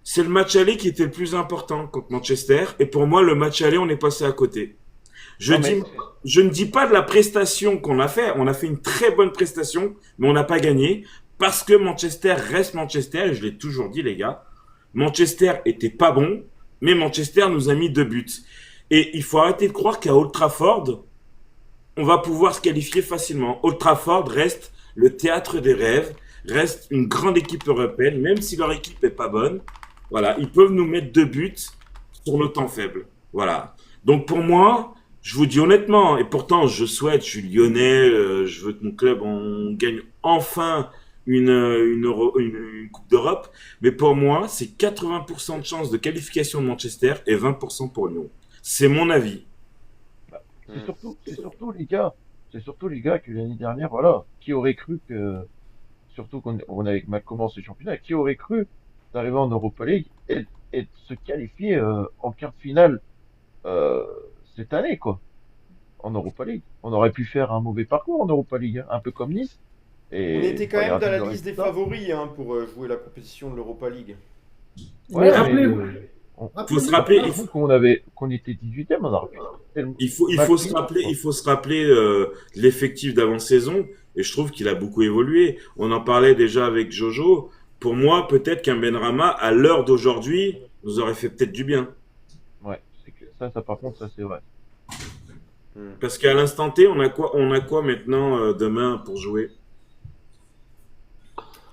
c'est le match aller qui était le plus important contre Manchester. Et pour moi, le match aller, on est passé à côté. Non, mais Je ne dis pas de la prestation qu'on a fait. On a fait une très bonne prestation, mais on n'a pas gagné. Parce que Manchester reste Manchester, et je l'ai toujours dit, les gars. Manchester était pas bon, mais Manchester nous a mis 2 buts. Et il faut arrêter de croire qu'à Old Trafford, on va pouvoir se qualifier facilement. Old Trafford reste le théâtre des rêves, reste une grande équipe européenne, même si leur équipe est pas bonne. Voilà, ils peuvent nous mettre 2 buts sur nos temps faibles. Voilà. Donc pour moi, je vous dis honnêtement, et pourtant je souhaite, je suis lyonnais, je veux que mon club on gagne enfin une Coupe d'Europe, mais pour moi, c'est 80% de chance de qualification de Manchester et 20% pour Lyon. C'est mon avis. c'est surtout les gars que l'année dernière, voilà, qui aurait cru que, surtout qu'on on avait mal commencé le championnat, qui aurait cru d'arriver en Europa League et de se qualifier en quart de finale euh, cette année, quoi, en Europa League. On aurait pu faire un mauvais parcours en Europa League, hein, un peu comme Nice. On Et était quand même regardez dans la le liste des résultat. favoris hein, pour jouer la compétition de l'Europa League. Mais Ouais, mais rappelez-vous, Faut se rappeler, qu'on était 18e, on aurait pu tellement- il faut se rappeler l'effectif d'avant-saison, et je trouve qu'il a beaucoup évolué. On en parlait déjà avec Jojo. Pour moi, peut-être qu'un Benrahma, à l'heure d'aujourd'hui, nous aurait fait peut-être du bien. Ouais, c'est que ça, par contre, ça c'est vrai. Parce qu'à l'instant T, on a quoi maintenant demain pour jouer?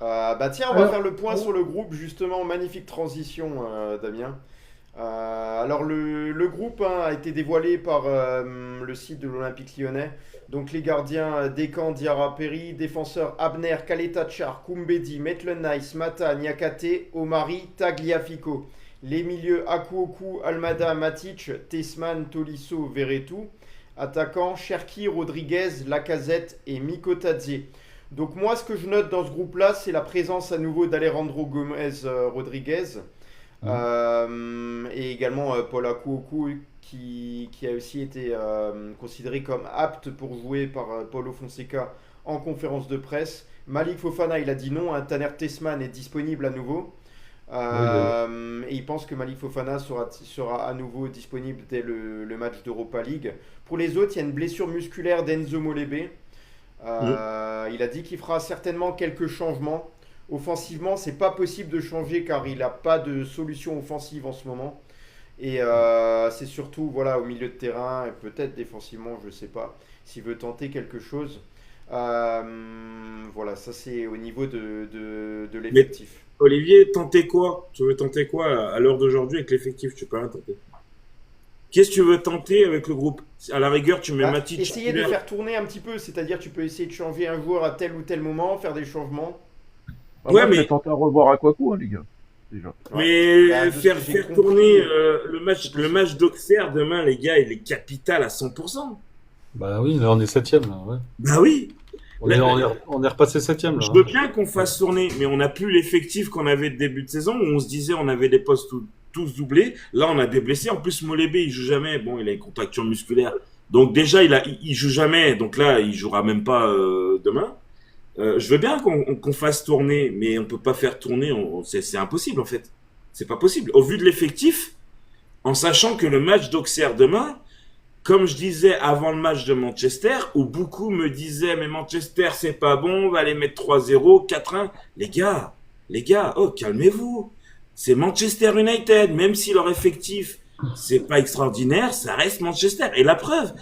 Bah tiens, on va faire le point sur le groupe, justement, magnifique transition, Damien. Alors le groupe hein, a été dévoilé par le site de l'Olympique Lyonnais. Donc les gardiens Dekan, Diarra, Perry, défenseurs Abner, Kaletachar, Koumbedi, Maitland-Nice, Mata, Niakate, Omari, Tagliafico. Les milieux Akuoku, Almada, Matic, Tesman, Tolisso, Verretou. Attaquants Cherki, Rodriguez, Lacazette et Mikotadze. Donc moi ce que je note dans ce groupe-là, c'est la présence à nouveau d'Alejandro Gomez Rodriguez. Et également Paul Akuoku qui a aussi été considéré comme apte pour jouer par Paulo Fonseca en conférence de presse. Malik Fofana il a dit non, hein, Taner Tesman est disponible à nouveau. Et il pense que Malik Fofana sera à nouveau disponible dès le match d'Europa League. Pour les autres, il y a une blessure musculaire d'Enzo Molebe. Il a dit qu'il fera certainement quelques changements. Offensivement, c'est pas possible de changer car il n'a pas de solution offensive en ce moment. Et c'est surtout voilà, au milieu de terrain et peut-être défensivement, je sais pas, s'il veut tenter quelque chose. Voilà, ça c'est au niveau de l'effectif. Olivier, tenter quoi? Tu veux tenter quoi à l'heure d'aujourd'hui avec l'effectif? Tu peux rien tenter. Qu'est-ce que tu veux tenter avec le groupe? À la rigueur, tu mets Matic. Essayer de faire tourner un petit peu, c'est-à-dire tu peux essayer de changer un joueur à tel ou tel moment, faire des changements. Moi, je vais tenter à revoir Aquaco, hein, les gars. Déjà. Mais faire tourner le match d'Auxerre demain, les gars, il est capital à 100%. Bah oui, là on est 7ème. Là, ouais. Bah oui. On est repassé 7ème. Je veux bien qu'on fasse tourner, mais on n'a plus l'effectif qu'on avait de début de saison où on se disait on avait des postes tous doublés. Là, on a des blessés. En plus, Molebe, il joue jamais. Bon, il a une contracture musculaire. Donc déjà, il joue jamais. Donc là, il jouera même pas demain. Je veux bien qu'on fasse tourner, mais on peut pas faire tourner. C'est impossible en fait. C'est pas possible. Au vu de l'effectif, en sachant que le match d'Auxerre demain, comme je disais avant le match de Manchester, où beaucoup me disaient mais Manchester c'est pas bon, on va les mettre 3-0, 4-1. Les gars, oh calmez-vous. C'est Manchester United, même si leur effectif c'est pas extraordinaire, ça reste Manchester. Et la preuve,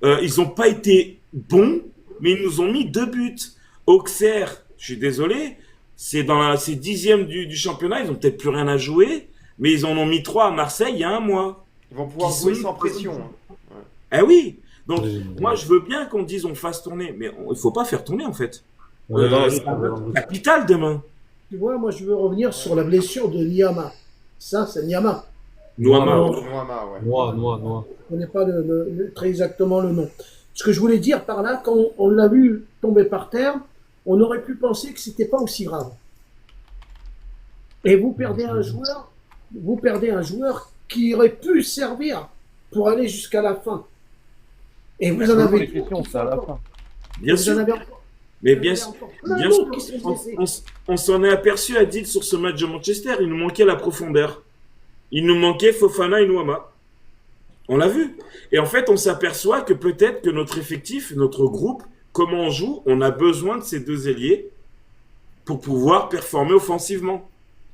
ils ont pas été bons, mais ils nous ont mis 2 buts. Auxerre, je suis désolé, c'est 10e du championnat, ils ont peut-être plus rien à jouer, mais ils en ont mis 3 à Marseille il y a un mois. Ils vont pouvoir jouer sans pression. Hein. Eh oui. Donc moi je veux bien qu'on dise on fasse tourner, mais il faut pas faire tourner en fait. C'est capital demain. Tu vois, moi je veux revenir sur la blessure de Niama. Ça, c'est Niama. Noama. Je ne connais pas très exactement le nom. Ce que je voulais dire par là, quand on l'a vu tomber par terre, on aurait pu penser que c'était pas aussi grave. Et vous perdez un joueur qui aurait pu servir pour aller jusqu'à la fin. Et vous en avez questions, ça à la fin. Bien sûr. Mais bien sûr, on s'en est aperçu à Adil sur ce match de Manchester. Il nous manquait la profondeur. Il nous manquait Fofana et Noama. On l'a vu. Et en fait, on s'aperçoit que peut-être que notre effectif, notre groupe, comment on joue, on a besoin de ces 2 ailiers pour pouvoir performer offensivement.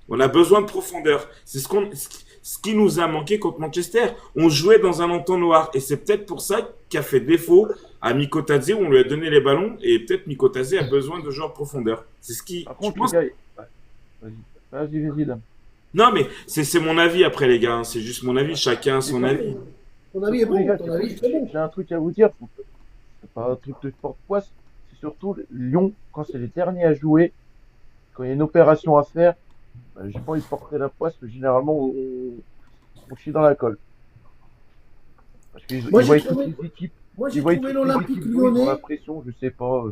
On a besoin de profondeur. C'est ce qui nous a manqué contre Manchester. On jouait dans un entonnoir. Et c'est peut-être pour ça qu'a fait défaut à Mikotadze, où on lui a donné les ballons. Et peut-être Mikotadze a besoin de joueurs de profondeur. C'est ce qui... Par contre, les gars... Vas-y, Dame. Non, mais c'est mon avis après, les gars. C'est juste mon avis. Chacun a son avis. Ton avis est bon. Ton avis est très bon. J'ai un truc à vous dire. C'est pas un truc de porte-poisse. C'est surtout Lyon, quand c'est les derniers à jouer, quand il y a une opération à faire, j'ai pas envie de porter la poisse, mais généralement, on chie dans la colle. Parce qu'ils voient toutes les équipes. Moi, j'ai trouvé l'Olympique Lyonnais. La pression, je sais pas.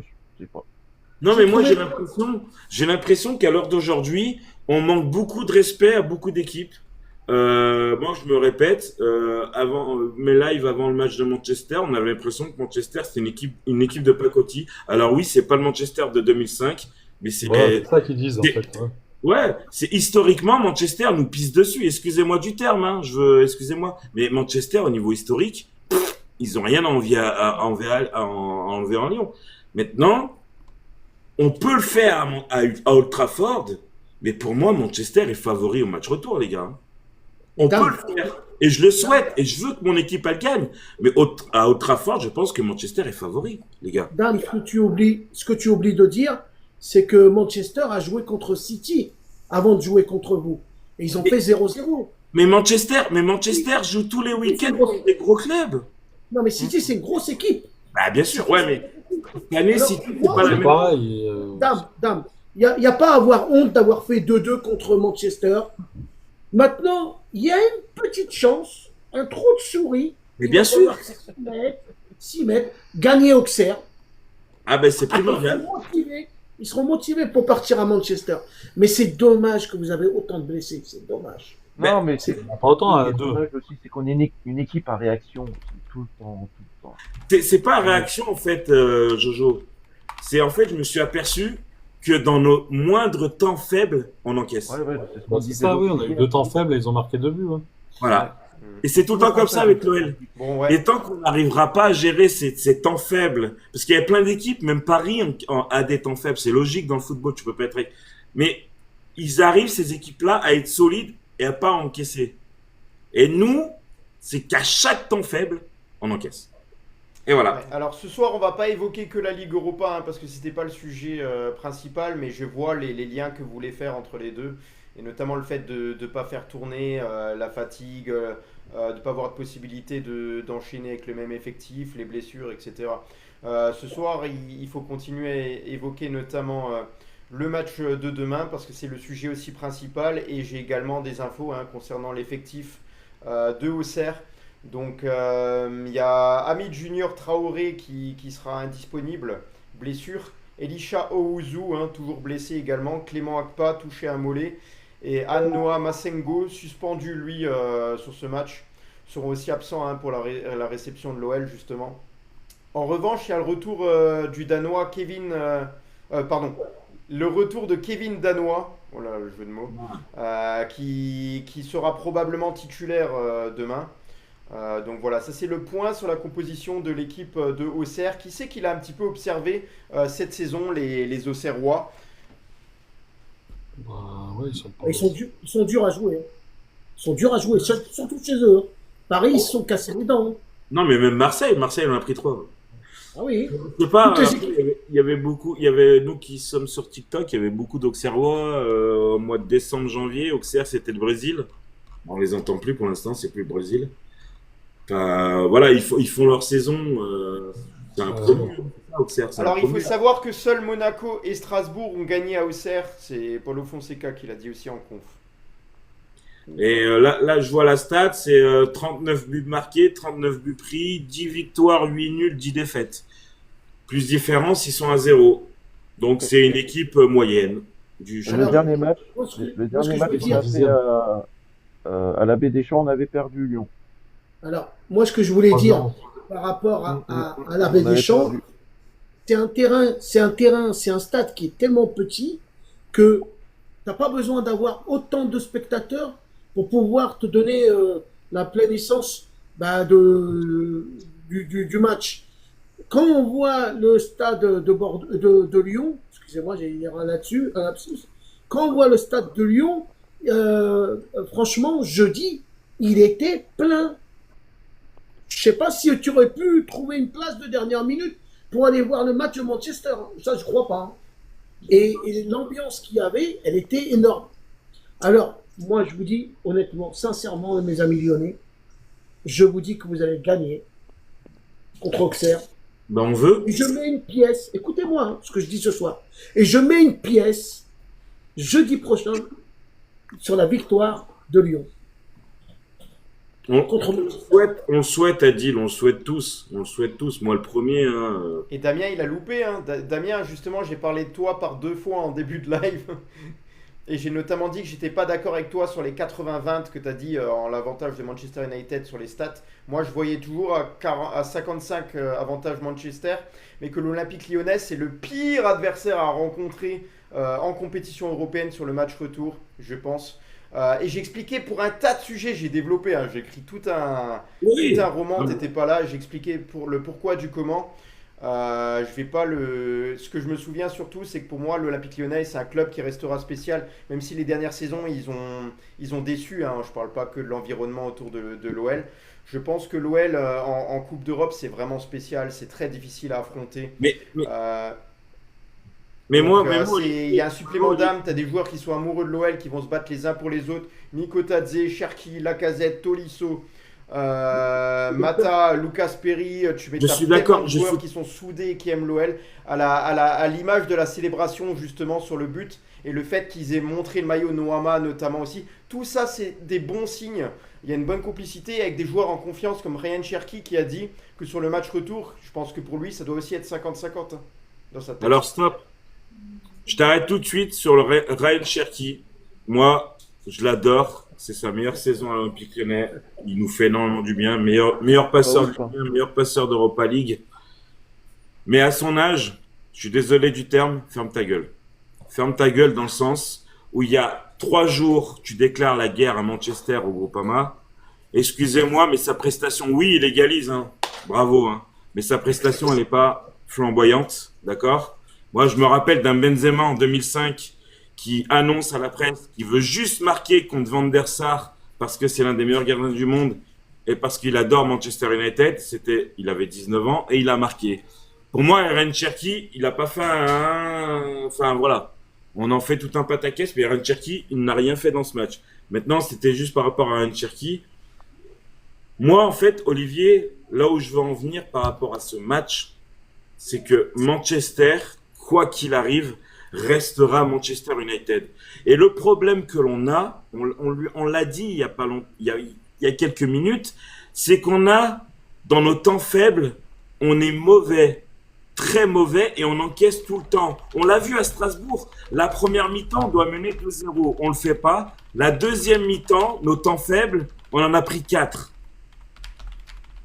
Non, mais moi, j'ai l'impression qu'à l'heure d'aujourd'hui, on manque beaucoup de respect à beaucoup d'équipes. Moi, je me répète, avant mes lives avant le match de Manchester, on avait l'impression que Manchester c'était une équipe de pacotille. Alors oui, c'est pas le Manchester de 2005, mais c'est c'est ça qu'ils disent en fait. Ouais. Ouais, c'est historiquement Manchester nous pisse dessus. Excusez-moi du terme, hein, excusez-moi, mais Manchester au niveau historique, ils ont rien à envier à enlever en Lyon. Maintenant, on peut le faire à Old Trafford, mais pour moi, Manchester est favori au match retour, les gars. On peut Dame, le faire. Et je le souhaite. Et je veux que mon équipe, elle gagne. Mais à Old Trafford, je pense que Manchester est favori, les gars. Dame, ce que tu oublies de dire, c'est que Manchester a joué contre City avant de jouer contre vous. Et ils ont fait 0-0. Mais Manchester joue tous les week-ends contre des gros clubs. Non, mais City, c'est une grosse équipe. Bah, bien sûr, ouais, mais cette année, Alors, City, c'est moi, pas la C'est même. pareil. Dame, il y a pas à avoir honte d'avoir fait 2-2 contre Manchester. Maintenant, il y a une petite chance, un trou de souris. Mais Il bien va sûr. falloir s'y mettre, gagner Auxerre. Ah, ben, c'est Ils seront primordial. motivés. Ils seront motivés pour partir à Manchester. Mais c'est dommage que vous avez autant de blessés. C'est dommage. Non, mais c'est Pas autant à le deux. dommage aussi, c'est qu'on est une équipe à réaction tout le temps, tout le temps. C'est pas réaction, en fait, Jojo. C'est, en fait, je me suis aperçu que dans nos moindres temps faibles, on encaisse. Ouais, c'est ce Bah, qu'on c'est disait ça, oui, on a l'autre eu week-end. 2 temps faibles et ils ont marqué 2 buts. Ouais. Voilà. Et c'est tout le temps comme ça avec l'OL. Bon, ouais. Et tant qu'on n'arrivera pas à gérer ces temps faibles, parce qu'il y a plein d'équipes, même Paris a des temps faibles, c'est logique dans le football, tu peux pas être... Mais ils arrivent, ces équipes-là, à être solides et à pas encaisser. Et nous, c'est qu'à chaque temps faible, on encaisse. Et voilà. Ouais, alors ce soir, on va pas évoquer que la Ligue Europa, hein, parce que c'était pas le sujet principal, mais je vois les liens que vous voulez faire entre les deux, et notamment le fait de ne pas faire tourner la fatigue, de ne pas avoir de possibilité d'enchaîner avec le même effectif, les blessures, etc. Ce soir, il faut continuer à évoquer notamment le match de demain, parce que c'est le sujet aussi principal, et j'ai également des infos concernant l'effectif de Auxerre. Donc il y a Hamid Junior Traoré qui sera indisponible, blessure. Elisha Owuzu, toujours blessé également. Clément Akpa, touché à un mollet. Et Annoa Masengo, suspendu lui sur ce match, seront aussi absents pour la réception de l'OL justement. En revanche, il y a le retour du Danois Kevin... pardon. Le retour de Kevin Danois, voilà le jeu de mots, qui sera probablement titulaire demain. Donc voilà, ça c'est le point sur la composition de l'équipe de Auxerre. Qui sait qu'il a un petit peu observé cette saison les Auxerrois? Bah, ouais, ils sont pas... Ils sont durs à jouer. Hein. Ils sont durs à jouer, surtout chez eux. Hein. Paris, ils se sont cassés les dents. Hein. Non, mais même Marseille en a pris 3. Ah oui. Je sais pas, Toutes les après, il y avait beaucoup, il y avait nous qui sommes sur TikTok, il y avait beaucoup d'Auxerrois au mois de décembre, janvier. Auxerre, c'était le Brésil. On les entend plus pour l'instant, c'est plus le Brésil. Enfin, voilà, ils font leur saison. C'est un premier. Auxerre, c'est un Alors il faut premier. savoir que seuls Monaco et Strasbourg ont gagné à Auxerre. C'est Paulo Fonseca qui l'a dit aussi en conf. Et là, je vois la stat, c'est 39 buts marqués, 39 buts pris, 10 victoires, 8 nuls, 10 défaites. Plus différence, ils sont à 0. Donc c'est une équipe moyenne du Le Alors, dernier match, Moi, ce que- le moi, ce dernier que je match veux qu'on dire, a fait à la Baie des Champs, on avait perdu Lyon. alors, moi, ce que je voulais dire par rapport à la Baie On avait des Champs, perdu. c'est un stade qui est tellement petit que t'as pas besoin d'avoir autant de spectateurs pour pouvoir te donner la pleine essence du match. Quand on voit le stade de Lyon, excusez-moi, j'ai dit un là-dessus, un lapsus. Quand on voit le stade de Lyon, franchement, jeudi, il était plein. Je sais pas si tu aurais pu trouver une place de dernière minute pour aller voir le match de Manchester. Ça, je crois pas. Et l'ambiance qu'il y avait, elle était énorme. Alors, moi, je vous dis honnêtement, sincèrement, mes amis lyonnais, je vous dis que vous allez gagner contre Auxerre. Ben, on veut. Et je mets une pièce, écoutez-moi ce que je dis ce soir, et je mets une pièce jeudi prochain sur la victoire de Lyon. Contre On souhaite, Adil, on le souhaite tous. On le souhaite tous. Moi, le premier. Et Damien, il a loupé. Damien, justement, j'ai parlé de toi par 2 fois en début de live. Et j'ai notamment dit que j'étais pas d'accord avec toi sur les 80-20 que tu as dit en l'avantage de Manchester United sur les stats. Moi, je voyais toujours à 55 avantage Manchester, mais que l'Olympique Lyonnais, c'est le pire adversaire à rencontrer en compétition européenne sur le match retour, je pense. Et j'ai expliqué pour un tas de sujets, j'ai développé, j'ai écrit tout un roman, t'étais pas là, j'ai expliqué pour le pourquoi du comment. Je vais pas Ce que je me souviens surtout, c'est que pour moi, l'Olympique Lyonnais, c'est un club qui restera spécial, même si les dernières saisons, ils ont déçu. Je parle pas que de l'environnement autour de l'OL. Je pense que l'OL en Coupe d'Europe, c'est vraiment spécial, c'est très difficile à affronter. Mais moi, il y a un supplément d'âme. Tu as des joueurs qui sont amoureux de l'OL, qui vont se battre les uns pour les autres. Mikotadze, Cherki, Lacazette, Tolisso, Mata, Lucas Perry. Tu mets Je suis d'accord. de joueurs qui sont soudés et qui aiment l'OL. À l'image de la célébration justement sur le but et le fait qu'ils aient montré le maillot Noama notamment aussi. Tout ça, c'est des bons signes. Il y a une bonne complicité avec des joueurs en confiance comme Ryan Cherki qui a dit que sur le match retour, je pense que pour lui, ça doit aussi être 50-50 dans sa tête. Alors stop. Je t'arrête tout de suite sur le Ryan Cherki. Moi, je l'adore. C'est sa meilleure saison à l'Olympique Lyonnais. Il nous fait énormément du bien. Meilleur passeur de Ligue 1, meilleur passeur d'Europa League. Mais à son âge, je suis désolé du terme, ferme ta gueule. Ferme ta gueule dans le sens où il y a 3 jours, tu déclares la guerre à Manchester au Groupama. Excusez-moi, mais sa prestation, oui, il égalise. Bravo. Mais sa prestation, elle n'est pas flamboyante. D'accord ? Moi, je me rappelle d'un Benzema en 2005 qui annonce à la presse qu'il veut juste marquer contre Van der Sar parce que c'est l'un des meilleurs gardiens du monde et parce qu'il adore Manchester United. Il avait 19 ans et il a marqué. Pour moi, Ryan Cherki, il n'a pas fait Enfin, voilà. On en fait tout un pataquès, mais Ryan Cherki, il n'a rien fait dans ce match. Maintenant, c'était juste par rapport à Ryan Cherki. Moi, en fait, Olivier, là où je veux en venir par rapport à ce match, c'est que Manchester, quoi qu'il arrive, restera Manchester United. Et le problème que l'on a, on l'a dit il y a quelques minutes, c'est qu'on a, dans nos temps faibles, on est mauvais, très mauvais, et on encaisse tout le temps. On l'a vu à Strasbourg, la première mi-temps, on doit mener 2-0. On le fait pas. La deuxième mi-temps, nos temps faibles, on en a pris 4.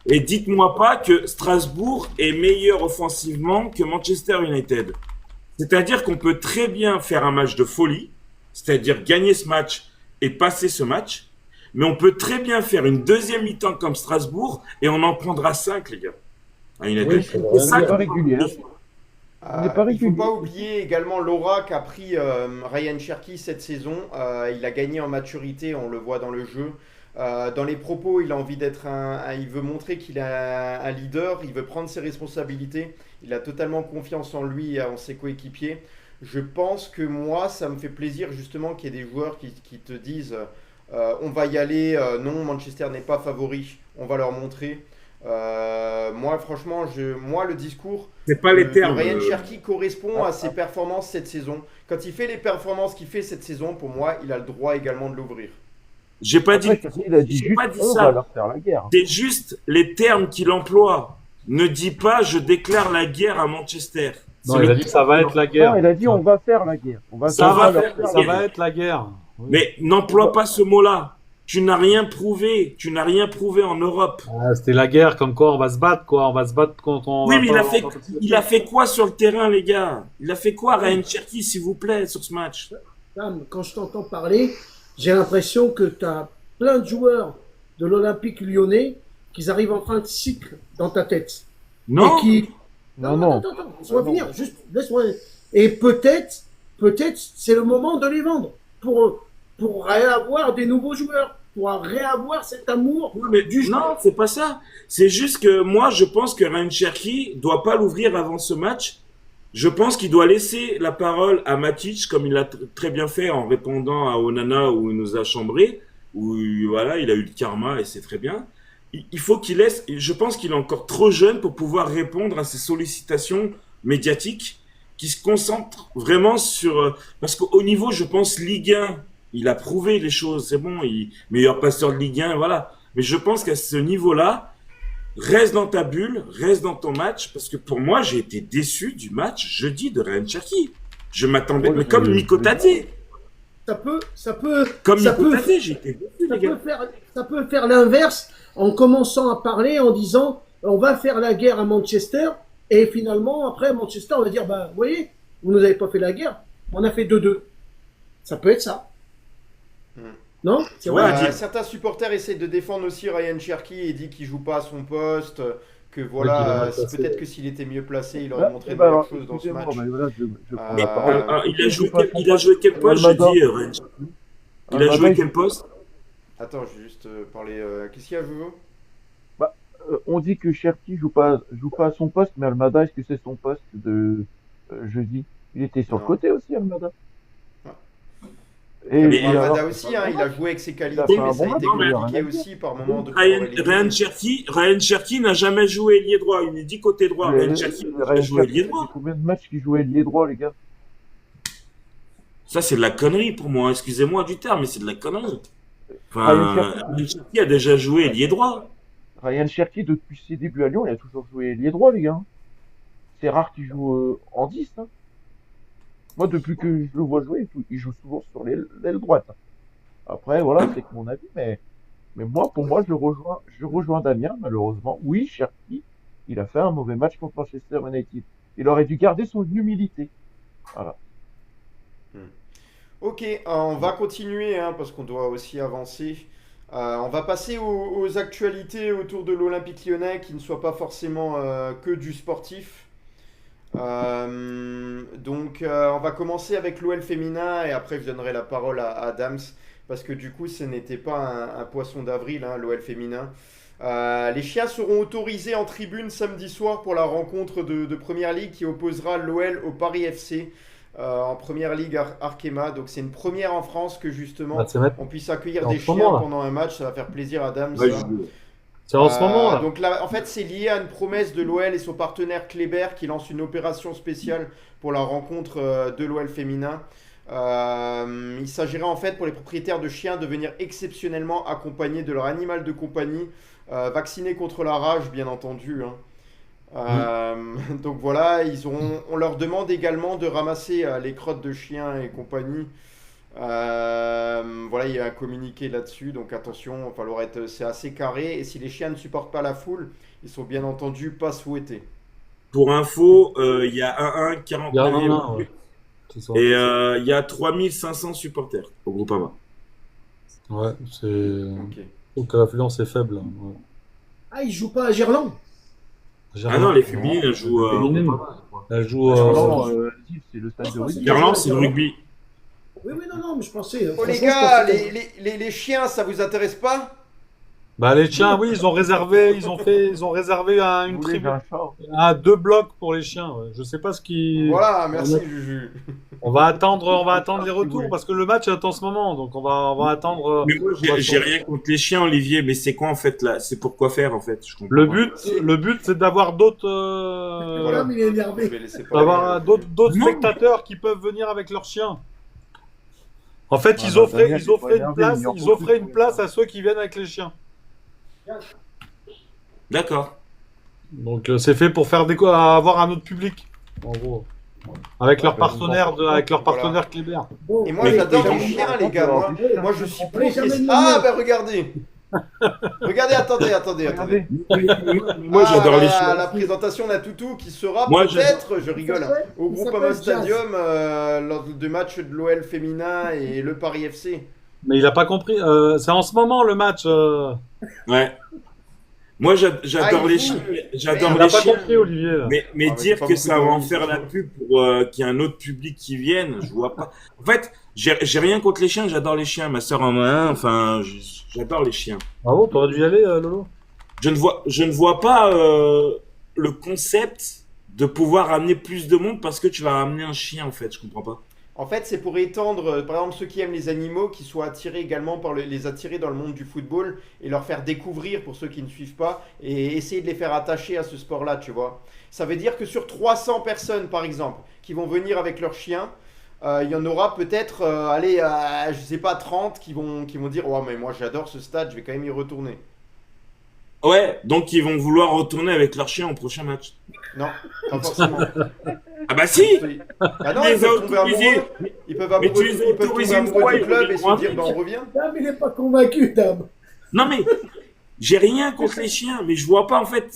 Et dites-moi pas que Strasbourg est meilleur offensivement que Manchester United. C'est-à-dire qu'on peut très bien faire un match de folie, c'est-à-dire gagner ce match et passer ce match, mais on peut très bien faire une deuxième mi-temps comme Strasbourg et on en prendra 5, les gars. Oui, c'est pas régulier. Il ne faut pas oublier également l'aura qu'a pris Ryan Cherki cette saison. Il a gagné en maturité, on le voit dans le jeu. Dans les propos, il a envie d'être il veut montrer qu'il est un leader, il veut prendre ses responsabilités, il a totalement confiance en lui et en ses coéquipiers. Je pense que moi, ça me fait plaisir justement qu'il y ait des joueurs qui te disent on va y aller, non, Manchester n'est pas favori, on va leur montrer. Moi, franchement, le discours c'est pas les termes, de Ryan Cherki correspond à ses performances cette saison. Quand il fait les performances qu'il fait cette saison, pour moi, il a le droit également de l'ouvrir. J'ai pas dit ça. C'est juste les termes qu'il emploie. Ne dis pas je déclare la guerre à Manchester. Non, il a dit que ça va être la guerre. Non, il a dit on va faire la guerre. Ça va être la guerre. Oui. Mais n'emploie pas ce mot-là. Tu n'as rien prouvé. Tu n'as rien prouvé en Europe. C'était la guerre, comme quoi on va se battre, quoi. On va se battre quand on. Oui, mais il a fait quoi sur le terrain, les gars? Il a fait quoi, Ryan Cherki, s'il vous plaît, sur ce match? Quand je t'entends parler, j'ai l'impression que tu as plein de joueurs de l'Olympique Lyonnais qui arrivent en fin de cycle dans ta tête. Non. Et qui... Non. Attends, laisse-moi finir. Juste, laisse-moi. Et peut-être, c'est le moment de les vendre pour réavoir des nouveaux joueurs, pour réavoir cet amour du jeu. Non, c'est pas ça. C'est juste que moi, je pense que Ryan Cherki doit pas l'ouvrir avant ce match. Je pense qu'il doit laisser la parole à Matic, comme il l'a très bien fait en répondant à Onana où il nous a chambré, où voilà, il a eu le karma et c'est très bien. Il faut qu'il laisse. Je pense qu'il est encore trop jeune pour pouvoir répondre à ces sollicitations médiatiques qui se concentrent vraiment sur. Parce qu'au niveau, je pense, Ligue 1, il a prouvé les choses. C'est bon, meilleur passeur de Ligue 1, voilà. Mais je pense qu'à ce niveau-là, reste dans ta bulle, reste dans ton match, parce que pour moi, j'ai été déçu du match jeudi de Ryan Cherki. Je m'attendais, mais comme Nico t'a dit. Comme ça peut, hypothèse, j'ai été déçu, les gars. ça peut faire l'inverse en commençant à parler, en disant on va faire la guerre à Manchester, et finalement, après, Manchester, on va dire bah, vous voyez, vous nous avez pas fait la guerre, on a fait 2-2. Ça peut être ça. Non? C'est Ouais, vrai. Certains supporters essaient de défendre aussi Ryan Cherky et dit qu'il joue pas à son poste, que qu'il est voilà, mal placé. peut-être que s'il était mieux placé, il aurait montré de bah, meilleures alors, choses dans ce excusez-moi, match. mais voilà, je prends Mais, la parole. Il a joué quel poste, je dis, Ryan Cherky? Il a Almada, joué il quel joue- poste? Attends, je vais juste parler. Qu'est-ce qu'il y a, Jojo? Bah, on dit que Cherki joue pas à son poste, mais Almada, est-ce que c'est son poste de jeudi? Il était sur le Non. côté aussi, Almada. Ouais. Et Mais et Almada alors, aussi, hein, il a joué avec ses il a qualités, fait mais un ça bon a été match, mais compliqué rien à dire. aussi par moment de Ryan, pouvoir éliminer. Ryan Cherky n'a jamais joué ailier droit. Il est dit côté droit. Ryan Cherky a Ryan joué Cherki, ailier ça droit. fait combien de matchs qu'il jouait ailier droit, les gars? Ça, c'est de la connerie pour moi. Excusez-moi du terme, mais c'est de la connerie. Ryan Enfin, Cherki, Ryan Cherky a déjà joué ailier droit. Ryan Cherki, depuis ses débuts à Lyon, il a toujours joué ailier droit, les gars. C'est rare qu'il joue en 10. Hein. Moi, depuis que je le vois jouer, il joue souvent sur l'aile droite. Après, voilà, c'est que mon avis, mais moi, pour moi, je rejoins Damien, malheureusement. Oui, Cherki, il a fait un mauvais match contre Manchester United. Il aurait dû garder son humilité. Voilà. Ok, on va continuer hein, parce qu'on doit aussi avancer. On va passer aux actualités autour de l'Olympique Lyonnais qui ne soient pas forcément que du sportif. On va commencer avec l'OL féminin et après je donnerai la parole à Adams parce que du coup ce n'était pas un poisson d'avril, hein, l'OL féminin. Les chiens seront autorisés en tribune samedi soir pour la rencontre de Première Ligue qui opposera l'OL au Paris FC en Première Ligue Arkema. Donc c'est une première en France que justement Bah, c'est on puisse accueillir en des ce chiens moment, là. pendant un match. Ça va faire plaisir à Adams. Ouais, ça. C'est en ce moment, là. Donc là, en fait, c'est lié à une promesse de l'OL et son partenaire Kléber qui lance une opération spéciale pour la rencontre de l'OL féminin. Il s'agirait en fait pour les propriétaires de chiens de venir exceptionnellement accompagnés de leur animal de compagnie, vacciné contre la rage, bien entendu. Hein. Donc voilà, on leur demande également de ramasser les crottes de chiens et compagnie. Voilà, il y a un communiqué là-dessus, donc attention, c'est assez carré. Et si les chiens ne supportent pas la foule, ils sont bien entendu pas souhaités. Pour info, il y a 1-1, Il y a 49e. un, ouais. C'est ça. Et il y a 3500 supporters au Groupama. Ouais, c'est. Ok. Je trouve que l'affluence est faible. Ouais. Ah, il joue pas à Gerland. Ah non, les féminines, elles jouent. Féminines. Elle joue. Gerland, c'est le stade de rugby. Gerland, c'est le rugby. Oui, non, mais je pensais. Oh les franchement, gars, je pensais- les chiens, ça vous intéresse pas? Bah les chiens, oui, ils ont réservé une Vous voulez, j'ai tribune, un chat. 2 blocs pour les chiens. Ouais. Je sais pas ce qui. Voilà, merci Juju. On va attendre les Si vous retours voulez. parce que le match est en ce moment, donc on va attendre. Mais moi, j'ai rien contre les chiens, Olivier, mais c'est quoi en fait là? C'est pour quoi faire en fait? Je comprends Le pas. but, c'est d'avoir d'autres, Voilà. il est énervé. Je vais laisser parler. d'avoir d'autres Non. spectateurs qui peuvent venir avec leurs chiens. En fait, Ah, ils bah, offraient Daniel, c'est pas énervé, il en faut plus. une place à ceux qui viennent avec les chiens. D'accord. Donc c'est fait pour faire avoir un autre public, en gros, avec leur partenaire Voilà. Kléber. Bon, Et moi Mais- j'adore mais- les chiens les gars, moi je suis pour. jamais qu'ils- mis Ah le- bah regardez. Regardez, attendez. Regardez. Moi, j'adore les La chiens. présentation d'un toutou qui sera Moi, peut-être, je rigole, hein, au il Groupama s'appelle Jazz. Stadium lors du match de l'OL féminin et le Paris FC. Mais il a pas compris. C'est en ce moment le match. Ouais. Moi, j'adore Ah, les il chiens. joue. J'adore Il les a pas chiens. compris, Olivier. Là. Mais Ah, mais dire c'est pas que beaucoup ça de va en remise, faire c'est la sûr. pub pour qu'il y ait un autre public qui vienne, je vois pas. En fait, j'ai rien contre les chiens, j'adore les chiens. Ma sœur en a un, enfin, j'adore les chiens. Bravo, t'aurais dû y aller, Lolo. Je ne vois pas le concept de pouvoir amener plus de monde parce que tu vas ramener un chien, en fait, je comprends pas. En fait, c'est pour étendre, par exemple, ceux qui aiment les animaux, qui soient attirés également par les attirer dans le monde du football et leur faire découvrir pour ceux qui ne suivent pas et essayer de les faire attacher à ce sport-là, tu vois. Ça veut dire que sur 300 personnes, par exemple, qui vont venir avec leur chien, il y en aura peut-être, je sais pas, 30 qui vont dire, oh mais moi j'adore ce stade, je vais quand même y retourner. Ouais, donc ils vont vouloir retourner avec leur chien au prochain match. Non, pas forcément. Ah bah si! Ah non, Tu ils les as peuvent tomber autorisés. amoureux. Mais tu les as Ils peuvent autorisés tomber une fois, amoureux du ils club et se reviendront dire, avec. on revient. Dame, il n'est pas convaincu, Dame. Non mais, j'ai rien contre les chiens, mais je vois pas en fait.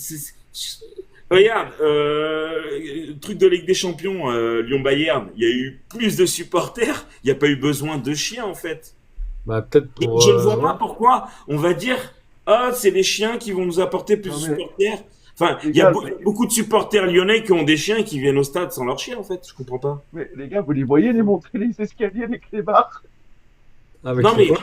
Regarde, le truc de Ligue des Champions, Lyon-Bayern, il y a eu plus de supporters, il n'y a pas eu besoin de chiens en fait. Bah, peut-être Et pour. je ne vois pas pourquoi on va dire, ah, c'est les chiens qui vont nous apporter plus de Non, mais- supporters. Enfin, Les il y a gars, beaucoup de supporters lyonnais qui ont des chiens et qui viennent au stade sans leur chien en fait, je comprends pas. Mais les gars, vous les voyez les montrer les escaliers avec les barres? Avec Non les mais, quoi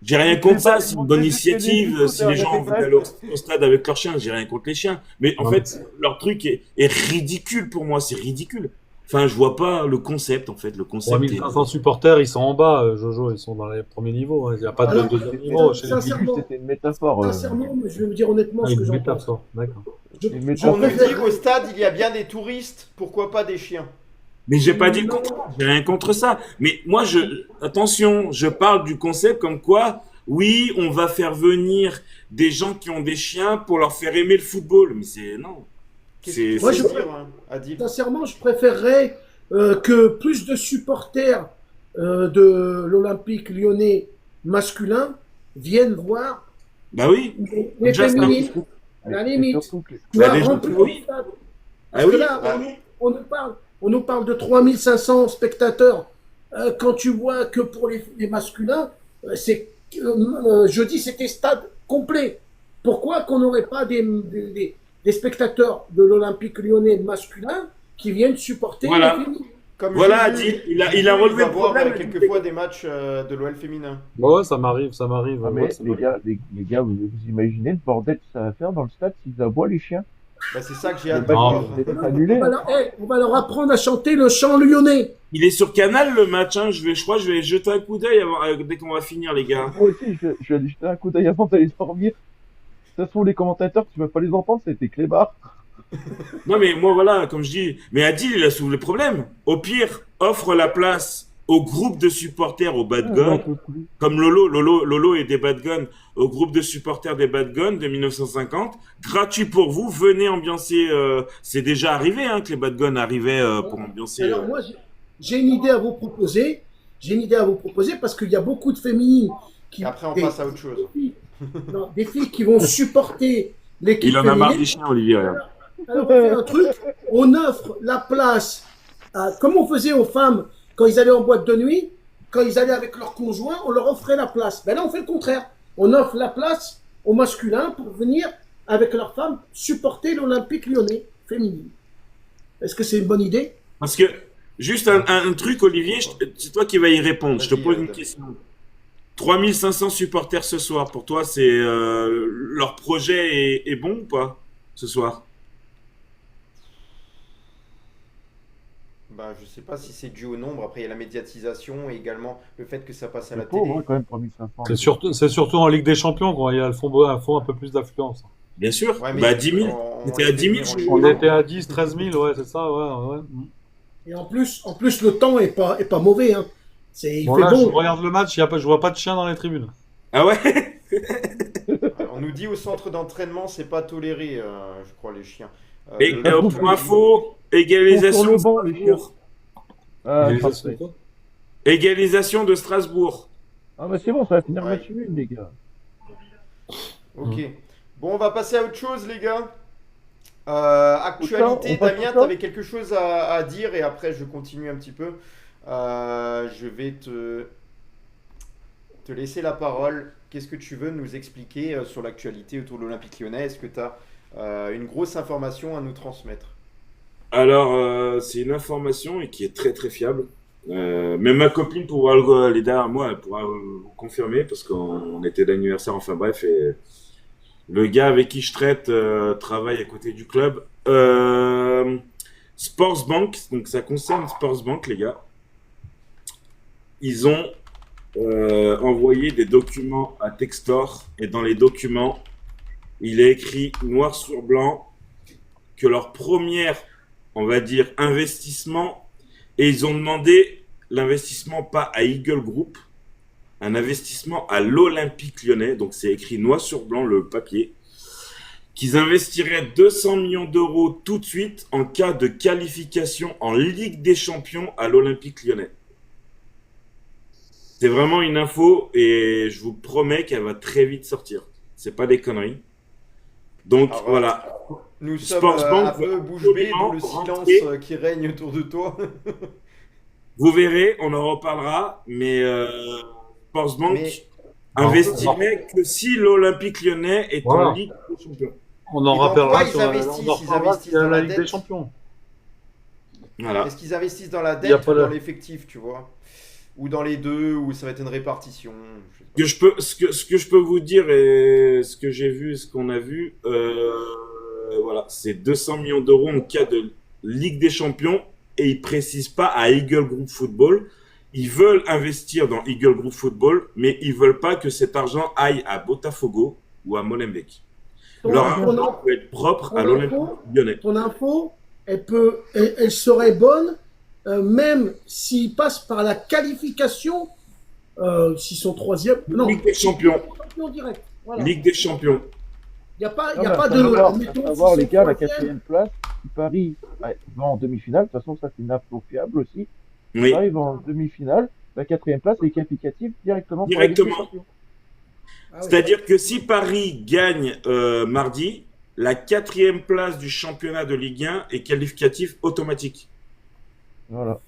j'ai rien Les contre ça, barres, c'est ils une bonne montent les escaliers initiative, du si coup, les gens derrière veulent les aller au stade avec leurs chiens, j'ai rien contre les chiens. Mais en Non, fait, leur truc est ridicule pour moi, c'est ridicule. Enfin, je vois pas le concept en fait, le concept est... 3500 supporters, ils sont en bas, Jojo, ils sont dans les premiers niveaux. Il n'y a pas de Alors, deuxième niveau chez les sincèrement, filles. C'était une métaphore. Sincèrement, je vais vous dire honnêtement Ah, ce que une j'en pense. métaphore, d'accord. Je, Une je métaphore. On nous préfère- dit qu'au stade, il y a bien des touristes, pourquoi pas des chiens? Mais j'ai pas dit le contraire, j'ai rien contre ça. Mais moi, attention, je parle du concept comme quoi, oui, on va faire venir des gens qui ont des chiens pour leur faire aimer le football. Mais non. Qu'est-ce C'est- que tu Moi, veux je- dire, Adil? Sincèrement, je préférerais que plus de supporters de l'Olympique lyonnais masculin viennent voir Bah oui. les Déjà, c'est un féminines. coup. À la Et limite, surtout que- tu Bah, vois, déjà, remplir oui. le stade. Ah Parce oui. que là, on nous parle de 3500 spectateurs. Quand tu vois que pour les masculins, jeudi, c'était stade complet. Pourquoi qu'on n'aurait pas des spectateurs de l'Olympique lyonnais masculin qui viennent supporter Voilà. les féminines? Comme Voilà, Juju, Adil, il a relevé va le voir problème. quelquefois des matchs de l'OL féminin. Ouais, ça m'arrive, ça m'arrive. Ah, ouais, mais ça les m'arrive. gars, les gars, vous imaginez le bordel que ça va faire dans le stade s'ils aboient les chiens? Bah, c'est ça que j'ai Le hâte de match voir. va être annulé. On va leur apprendre à chanter le chant lyonnais. Il est sur Canal le match, hein. Je crois que je vais jeter un coup d'œil dès qu'on va finir, les gars. Moi aussi, je vais aller jeter un coup d'œil avant d'aller dormir. De toute façon, les commentateurs, tu vas pas les entendre, c'était Clébar. Non, mais moi, voilà, comme je dis, mais Adil, il a soulevé le problème. Au pire, offre la place au groupe de supporters au Bad Gun, comme Lolo et des Bad Gun, au groupe de supporters des Bad Gun de 1950, gratuit pour vous, venez ambiancer. C'est déjà arrivé hein, que les Bad Gun arrivaient pour ambiancer. Alors moi, j'ai une idée à vous proposer. J'ai une idée à vous proposer parce qu'il y a beaucoup de féminines qui, Et après, on des- passe à autre chose. non, des filles qui vont supporter l'équipe Il en a marre féminine. des chiens, Olivier. Regarde. Alors on fait un truc, on offre la place, comme on faisait aux femmes quand ils allaient en boîte de nuit, quand ils allaient avec leurs conjoints, on leur offrait la place. Ben là, on fait le contraire. On offre la place aux masculins pour venir avec leurs femmes supporter l'Olympique lyonnais féminine. Est-ce que c'est une bonne idée? Parce que, juste un truc, Olivier, c'est toi qui vas y répondre. Je te Vas-y, pose une Ed. question. 3500 supporters ce soir, pour toi, c'est leur projet est bon ou pas ce soir? Bah, je sais pas si c'est dû au nombre. Après, il y a la médiatisation et également le fait que ça passe à la C'est pauvre, télé. hein, quand même, 3500. C'est surtout en Ligue des Champions quand il y a le fond un peu plus d'affluence. Bien sûr. Ouais, mais Bah 10 000. on C'était les à fait 10 000. venir en je- On juillet. était à 10, 13 000, ouais, c'est ça, ouais. Et en plus, le temps est pas mauvais. Hein. Il Bon, fait là, je bon. regarde le match, je vois pas de chien dans les tribunes. Ah ouais? On nous dit au centre d'entraînement, c'est pas toléré, je crois, les chiens. Et Le- pour info, égalisation Sur le de banc, les Strasbourg. Ah, Et les parfait. autres, quoi. Égalisation de Strasbourg. Ah, bah c'est bon, ça va finir Ouais. match nul, les gars. Ok. Bon, on va passer à autre chose, les gars. On Actualité, passe Damien, au tu avais quelque chose à dire et après je continue un petit peu. Je vais te laisser la parole. Qu'est-ce que tu veux nous expliquer sur l'actualité autour de l'Olympique Lyonnais? Est-ce que tu as une grosse information à nous transmettre? Alors, c'est une information et qui est très très fiable. Même ma copine pourra aller derrière moi, elle pourra vous confirmer parce qu'on était d'anniversaire, enfin bref, et le gars avec qui je traite travaille à côté du club. Sportsbank, donc ça concerne Sportsbank, les gars. Ils ont envoyé des documents à Textor et dans les documents, il est écrit noir sur blanc que leur première, on va dire, investissement, et ils ont demandé l'investissement pas à Eagle Group, un investissement à l'Olympique Lyonnais, donc c'est écrit noir sur blanc le papier. qu'ils investiraient 200 millions d'euros tout de suite en cas de qualification en Ligue des Champions à l'Olympique Lyonnais. C'est vraiment une info et je vous promets qu'elle va très vite sortir. C'est pas des conneries. Donc Alors, voilà. Nous sommes Sportsbank un peu va bouche bée dans le absolument silence rentrer. qui règne autour de toi. Vous verrez, on en reparlera, mais Sportsbank Mais investirait que si l'Olympique Lyonnais est en Voilà. Ligue des Champions. On en Et dans rappellera quoi ils sur investissent? on en Ils reparlera investissent sur dans la la Ligue des dette. Champions. Voilà. Est-ce qu'ils investissent dans la Il y a dette pas ou de- dans l'effectif, tu vois? Ou dans les deux, ou ça va être une répartition? Ce que je peux vous dire et ce que j'ai vu, ce qu'on a vu, voilà, c'est 200 millions d'euros en cas de Ligue des Champions et ils précisent pas à Eagle Group Football. Ils veulent investir dans Eagle Group Football, mais ils veulent pas que cet argent aille à Botafogo ou à Molenbeek. Leur argent peut être propre à l'Olympique Lyonnais. Ton info, elle serait bonne, même s'ils passent par la qualification, s'ils sont troisième. Non, Ligue des Champions. champion direct. Voilà. Ligue des Champions. Il n'y a pas, Non, y a mais pas faut de. savoir, mettons, faut savoir, s'ils les sont gars, la troisième, 4e place, si Paris va en demi-finale, de toute façon, ça c'est une info fiable aussi. Si Oui. Paris va en demi-finale, la 4e place est qualificative directement pour la Ligue des Directement. Champions. Ah oui. C'est-à-dire que si Paris gagne mardi, la 4e place du championnat de Ligue 1 est qualificatif automatique. Voilà.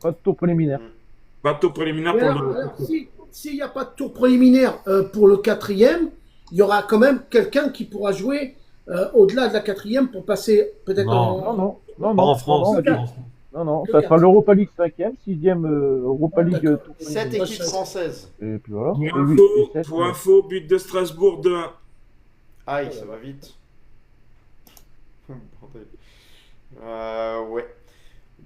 Pas de tour préliminaire. Pas de tour préliminaire Mais pour alors, le. alors, s'il n'y a pas de tour préliminaire pour le quatrième, il y aura quand même quelqu'un qui pourra jouer au-delà de la quatrième pour passer peut-être Non. en. Non, Pas en France. non, ça sera l'Europa League 5e, 6e Europa League d'accord. tour 7 préliminaire. équipes françaises. Et puis voilà. Pour Et info, huit, et sept, pour info, but de Strasbourg 2-1. Aïe, ça va vite. Bordel. Ouais.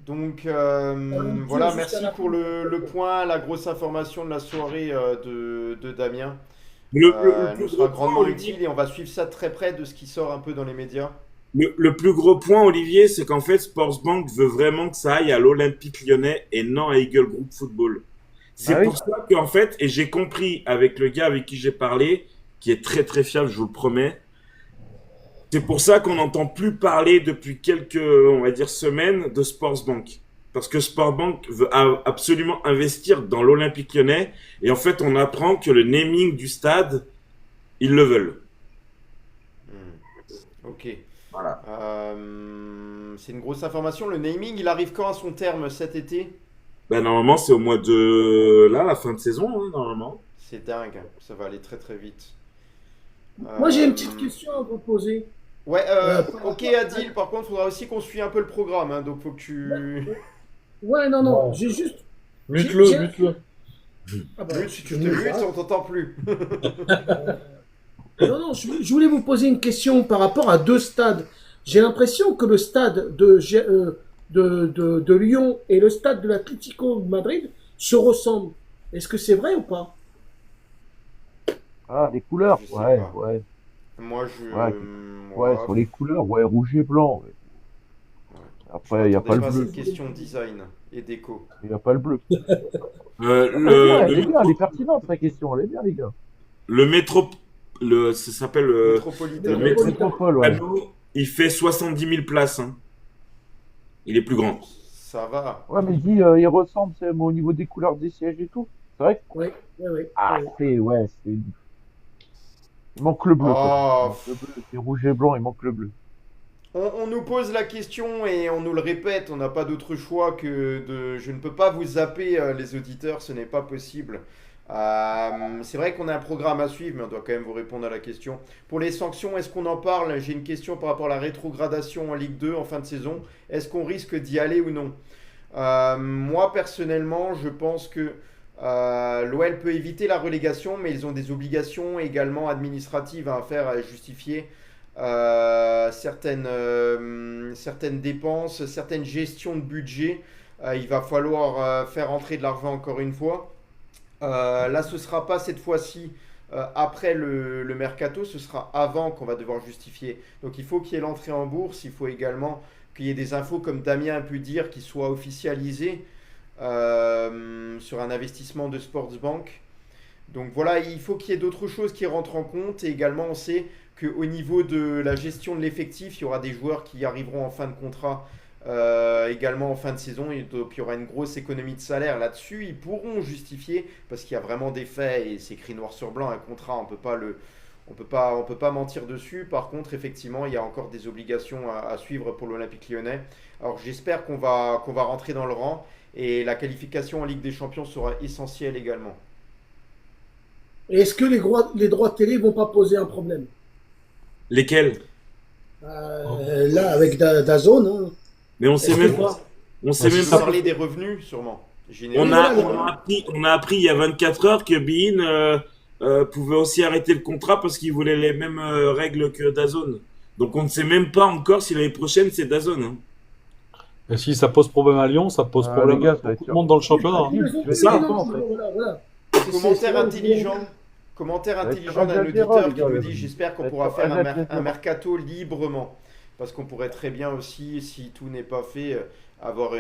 Donc voilà, jusqu'à merci la pour fin. le point, la grosse information de la soirée de Damien. Le Nous plus sera gros point, grandement Olivier, utile et on va suivre ça de très près de ce qui sort un peu dans les médias. le plus gros point, Olivier, c'est qu'en fait, Sportsbank veut vraiment que ça aille à l'Olympique Lyonnais et non à Eagle Group Football. C'est Ah oui. pour ça qu'en fait, et j'ai compris avec le gars avec qui j'ai parlé, qui est très très fiable, je vous le promets, c'est pour ça qu'on n'entend plus parler depuis quelques, on va dire, semaines de Sportsbank. Parce que Sportsbank veut absolument investir dans l'Olympique Lyonnais. Et en fait, on apprend que le naming du stade, ils le veulent. Ok. Voilà. C'est une grosse information. Le naming, il arrive quand à son terme cet été? Ben, normalement, c'est au mois de... Là, la fin de saison, hein, normalement. C'est dingue, ça va aller très très vite. Moi, j'ai une petite question à vous poser. Ouais, par ok rapport à- Adil, par contre, il faudra aussi qu'on suive un peu le programme, hein, donc faut que tu... Ouais, non, Ouais. j'ai juste. Mute-le, J'ai- mute-le. Ah bah, Mute, si tu te mute, mutes, hein. on t'entend plus. Non, je voulais vous poser une question par rapport à deux stades. J'ai l'impression que le stade de Lyon et le stade de l'Atlético de Madrid se ressemblent. Est-ce que c'est vrai ou pas? Ah, les couleurs. Je sais Ouais, pas. ouais. Moi, je... Ouais, Ouais, sur les couleurs, ouais, rouge et blanc. Ouais. Après, il n'y a pas le bleu. C'est une question de design et déco. Il n'y a pas le bleu. Le Elle est bien, elle est pertinente, ta question. Elle est bien, les gars. le métro... ça s'appelle... Métropolitain. le métro- Métropole, ouais. panneau, il fait 70 000 places. Hein. Il est plus grand. Ça va. Ouais, mais il ressemble c'est, au niveau des couleurs des sièges et tout. C'est vrai que... Oui, oui. Ah, c'est... Ouais, c'est... Il manque le bleu, quoi. Oh, Il manque le bleu. C'est rouge et blanc, il manque le bleu. on nous pose la question et on nous le répète, on n'a pas d'autre choix que de... Je ne peux pas vous zapper les auditeurs, ce n'est pas possible. C'est vrai qu'on a un programme à suivre, mais on doit quand même vous répondre à la question. Pour les sanctions, est-ce qu'on en parle? J'ai une question par rapport à la rétrogradation en Ligue 2 en fin de saison. Est-ce qu'on risque d'y aller ou non? Moi, personnellement, je pense que l'OL peut éviter la relégation, mais ils ont des obligations également administratives à faire, à justifier certaines dépenses, certaines gestions de budget. Il va falloir faire entrer de l'argent encore une fois. Là, ce ne sera pas cette fois-ci après le mercato, ce sera avant qu'on va devoir justifier. Donc il faut qu'il y ait l'entrée en bourse, il faut également qu'il y ait des infos, comme Damien a pu dire, qui soient officialisées sur un investissement de Sportsbank. Donc voilà, il faut qu'il y ait d'autres choses qui rentrent en compte. Et également, on sait qu'au niveau de la gestion de l'effectif, il y aura des joueurs qui arriveront en fin de contrat également en fin de saison. Et donc il y aura une grosse économie de salaire là-dessus. Ils pourront justifier, parce qu'il y a vraiment des faits et c'est écrit noir sur blanc, un contrat, on peut pas mentir dessus. Par contre, effectivement, il y a encore des obligations à suivre pour l'Olympique Lyonnais. Alors j'espère qu'on va rentrer dans le rang et la qualification en Ligue des Champions sera essentielle également. Et est-ce que les droits de télé vont pas poser un problème? Lesquels? Là, avec DAZN, hein. Mais on sait Est-ce même que- pas. On sait Tu même veux pas. parler des revenus, sûrement. On Générés. a, Voilà, on a appris il y a 24 heures que Bein pouvait aussi arrêter le contrat parce qu'il voulait les mêmes règles que DAZN. Donc on ne sait même pas encore si l'année prochaine c'est DAZN. Hein. Et si ça pose problème à Lyon, ça pose Ah, problème les gars, à ça va être tout le monde dans le championnat. hein. C'est ça, en fait. Voilà. Commentaire intelligent. Commentaire va être intelligent d'un Al-Jazeera, auditeur les qui gars, nous là. dit j'espère Ça qu'on va pourra être faire Al-Jazeera. un mercato librement. Parce qu'on pourrait très bien aussi, si tout n'est pas fait, avoir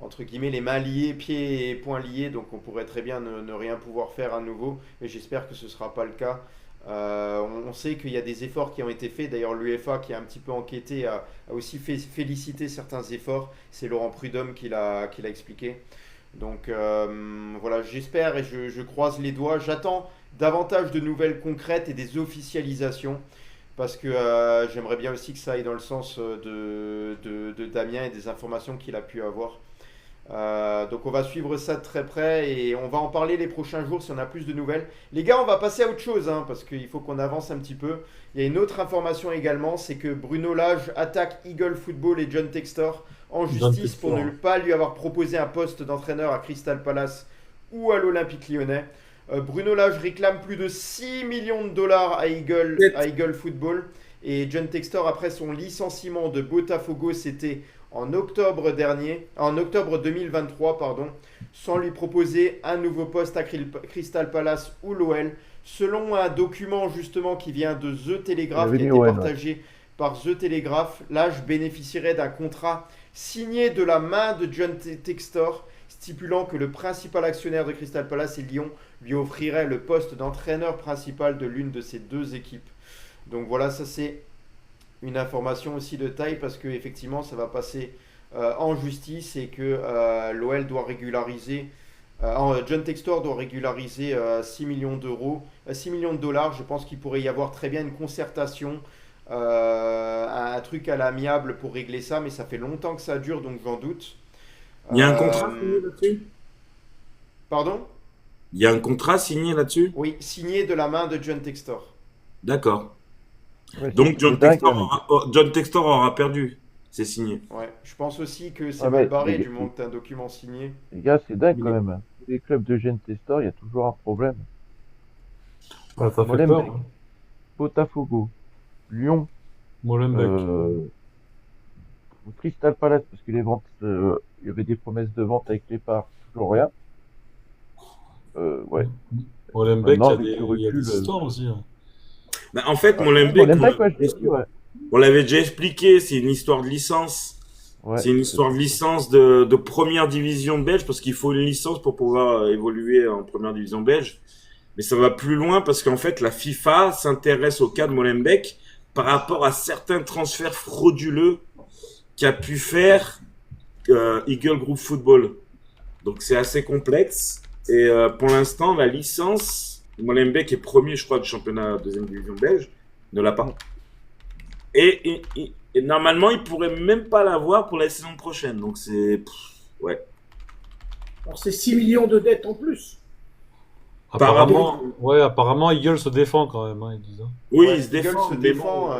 entre guillemets les mains liées, pieds et poings liés. Donc on pourrait très bien ne rien pouvoir faire à nouveau. Mais j'espère que ce ne sera pas le cas. On sait qu'il y a des efforts qui ont été faits. D'ailleurs, l'UEFA qui a un petit peu enquêté a aussi félicité certains efforts. C'est Laurent Prudhomme qui l'a expliqué. Donc voilà, j'espère et je croise les doigts. J'attends davantage de nouvelles concrètes et des officialisations. Parce que j'aimerais bien aussi que ça aille dans le sens de Damien et des informations qu'il a pu avoir. Donc on va suivre ça de très près et on va en parler les prochains jours si on a plus de nouvelles. Les gars, on va passer à autre chose hein, parce qu'il faut qu'on avance un petit peu. Il y a une autre information également, c'est que Bruno Lage attaque Eagle Football et John Textor en justice pour ne pas lui avoir proposé un poste d'entraîneur à Crystal Palace ou à l'Olympique Lyonnais. Bruno Lage réclame plus de 6 millions de dollars à Eagle Football et John Textor après son licenciement de Botafogo, c'était en octobre 2023, pardon, sans lui proposer un nouveau poste à Crystal Palace ou l'OL. Selon un document justement qui vient de The Telegraph, qui a été partagé par The Telegraph, Lage bénéficierait d'un contrat signé de la main de John Textor, stipulant que le principal actionnaire de Crystal Palace et Lyon lui offrirait le poste d'entraîneur principal de l'une de ces deux équipes. Donc voilà, ça c'est une information aussi de taille parce que effectivement ça va passer en justice et que l'OL doit régulariser, John Textor doit régulariser 6 millions d'euros, 6 millions de dollars. Je pense qu'il pourrait y avoir très bien une concertation, un truc à l'amiable pour régler ça, mais ça fait longtemps que ça dure donc j'en doute. Il y a un contrat signé là-dessus? Pardon? Il y a un contrat signé là-dessus? Oui, signé de la main de John Textor. D'accord. Ouais, Donc John dingue, Textor aura perdu. C'est signé. Ouais, je pense aussi que c'est Ah mal ouais, barré mais- du moment que tu as un document signé. Les gars, c'est dingue quand même. Tous les clubs de Gen Testor, il y a toujours un problème. Ah, ça fait Molenbeek, peur. hein. Botafogo, Lyon, Molenbeek. Crystal Palace, parce que les ventes, il y avait des promesses de vente avec les parts, toujours rien. Ouais. Molenbeek, maintenant, il y a avec le des recul, histoires aussi. hein. Bah, en fait, Molenbeek, ouais, je l'ai dit, ouais. on l'avait déjà expliqué, c'est une histoire de licence. Ouais. C'est une histoire de licence de première division belge parce qu'il faut une licence pour pouvoir évoluer en première division belge. Mais ça va plus loin parce qu'en fait, la FIFA s'intéresse au cas de Molenbeek par rapport à certains transferts frauduleux qu'a pu faire Eagle Group Football. Donc c'est assez complexe. Et pour l'instant, la licence, Molenbeek est premier, je crois, du championnat deuxième division belge, ne l'a pas. Et normalement, il pourrait même pas l'avoir pour la saison prochaine. Donc c'est... ouais. Alors c'est 6 millions de dettes en plus. Apparemment, Eagle se défend quand même, hein, ils disent. hein. Oui, Ouais, il se Eagle défend. se mais défend. bon,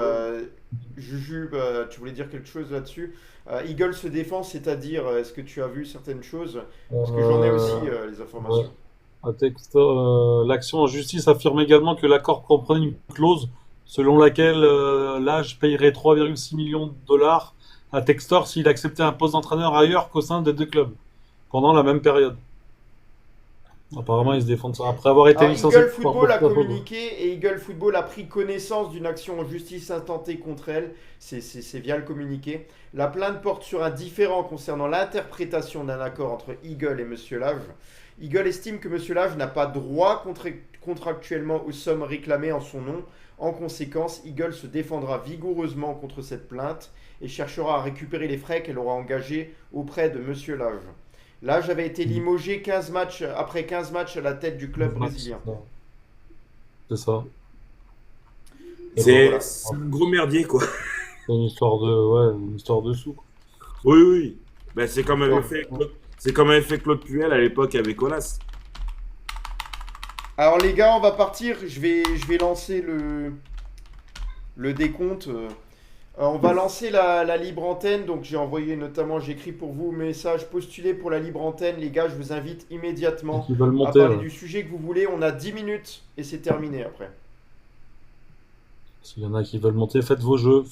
Jujube, tu voulais dire quelque chose là-dessus? Eagle se défend, c'est-à-dire, est-ce que tu as vu certaines choses? Parce que j'en ai aussi les informations. Un texte, l'action en justice affirme également que l'accord comprenait une clause selon laquelle Lage payerait 3,6 millions de dollars à Textor s'il acceptait un poste d'entraîneur ailleurs qu'au sein des deux clubs pendant la même période. Apparemment, ils se défendent ça. Après avoir été Alors, licencié Eagle Football a Botafogo. communiqué et Eagle Football a pris connaissance d'une action en justice intentée contre elle. C'est via le communiqué. La plainte porte sur un différend concernant l'interprétation d'un accord entre Eagle et Monsieur Lage. Eagle estime que Monsieur Lage n'a pas droit contractuellement aux sommes réclamées en son nom En conséquence, Eagle se défendra vigoureusement contre cette plainte et cherchera à récupérer les frais qu'elle aura engagés auprès de Monsieur Lage. Lage avait été limogé après 15 matchs à la tête du club brésilien. C'est ça. C'est voilà. un gros merdier, quoi. C'est une histoire de sous. Quoi. Oui, oui. Ben, c'est comme avait fait Claude Puel à l'époque avec Colas. Alors les gars, on va partir. Je vais lancer le décompte. On va lancer la libre antenne. Donc j'ai envoyé notamment, j'écris pour vous message postulé pour la libre antenne. Les gars, je vous invite immédiatement Ils veulent à monter. parler du sujet que vous voulez. On a 10 minutes et c'est terminé après. S'il y en a qui veulent monter, faites vos jeux.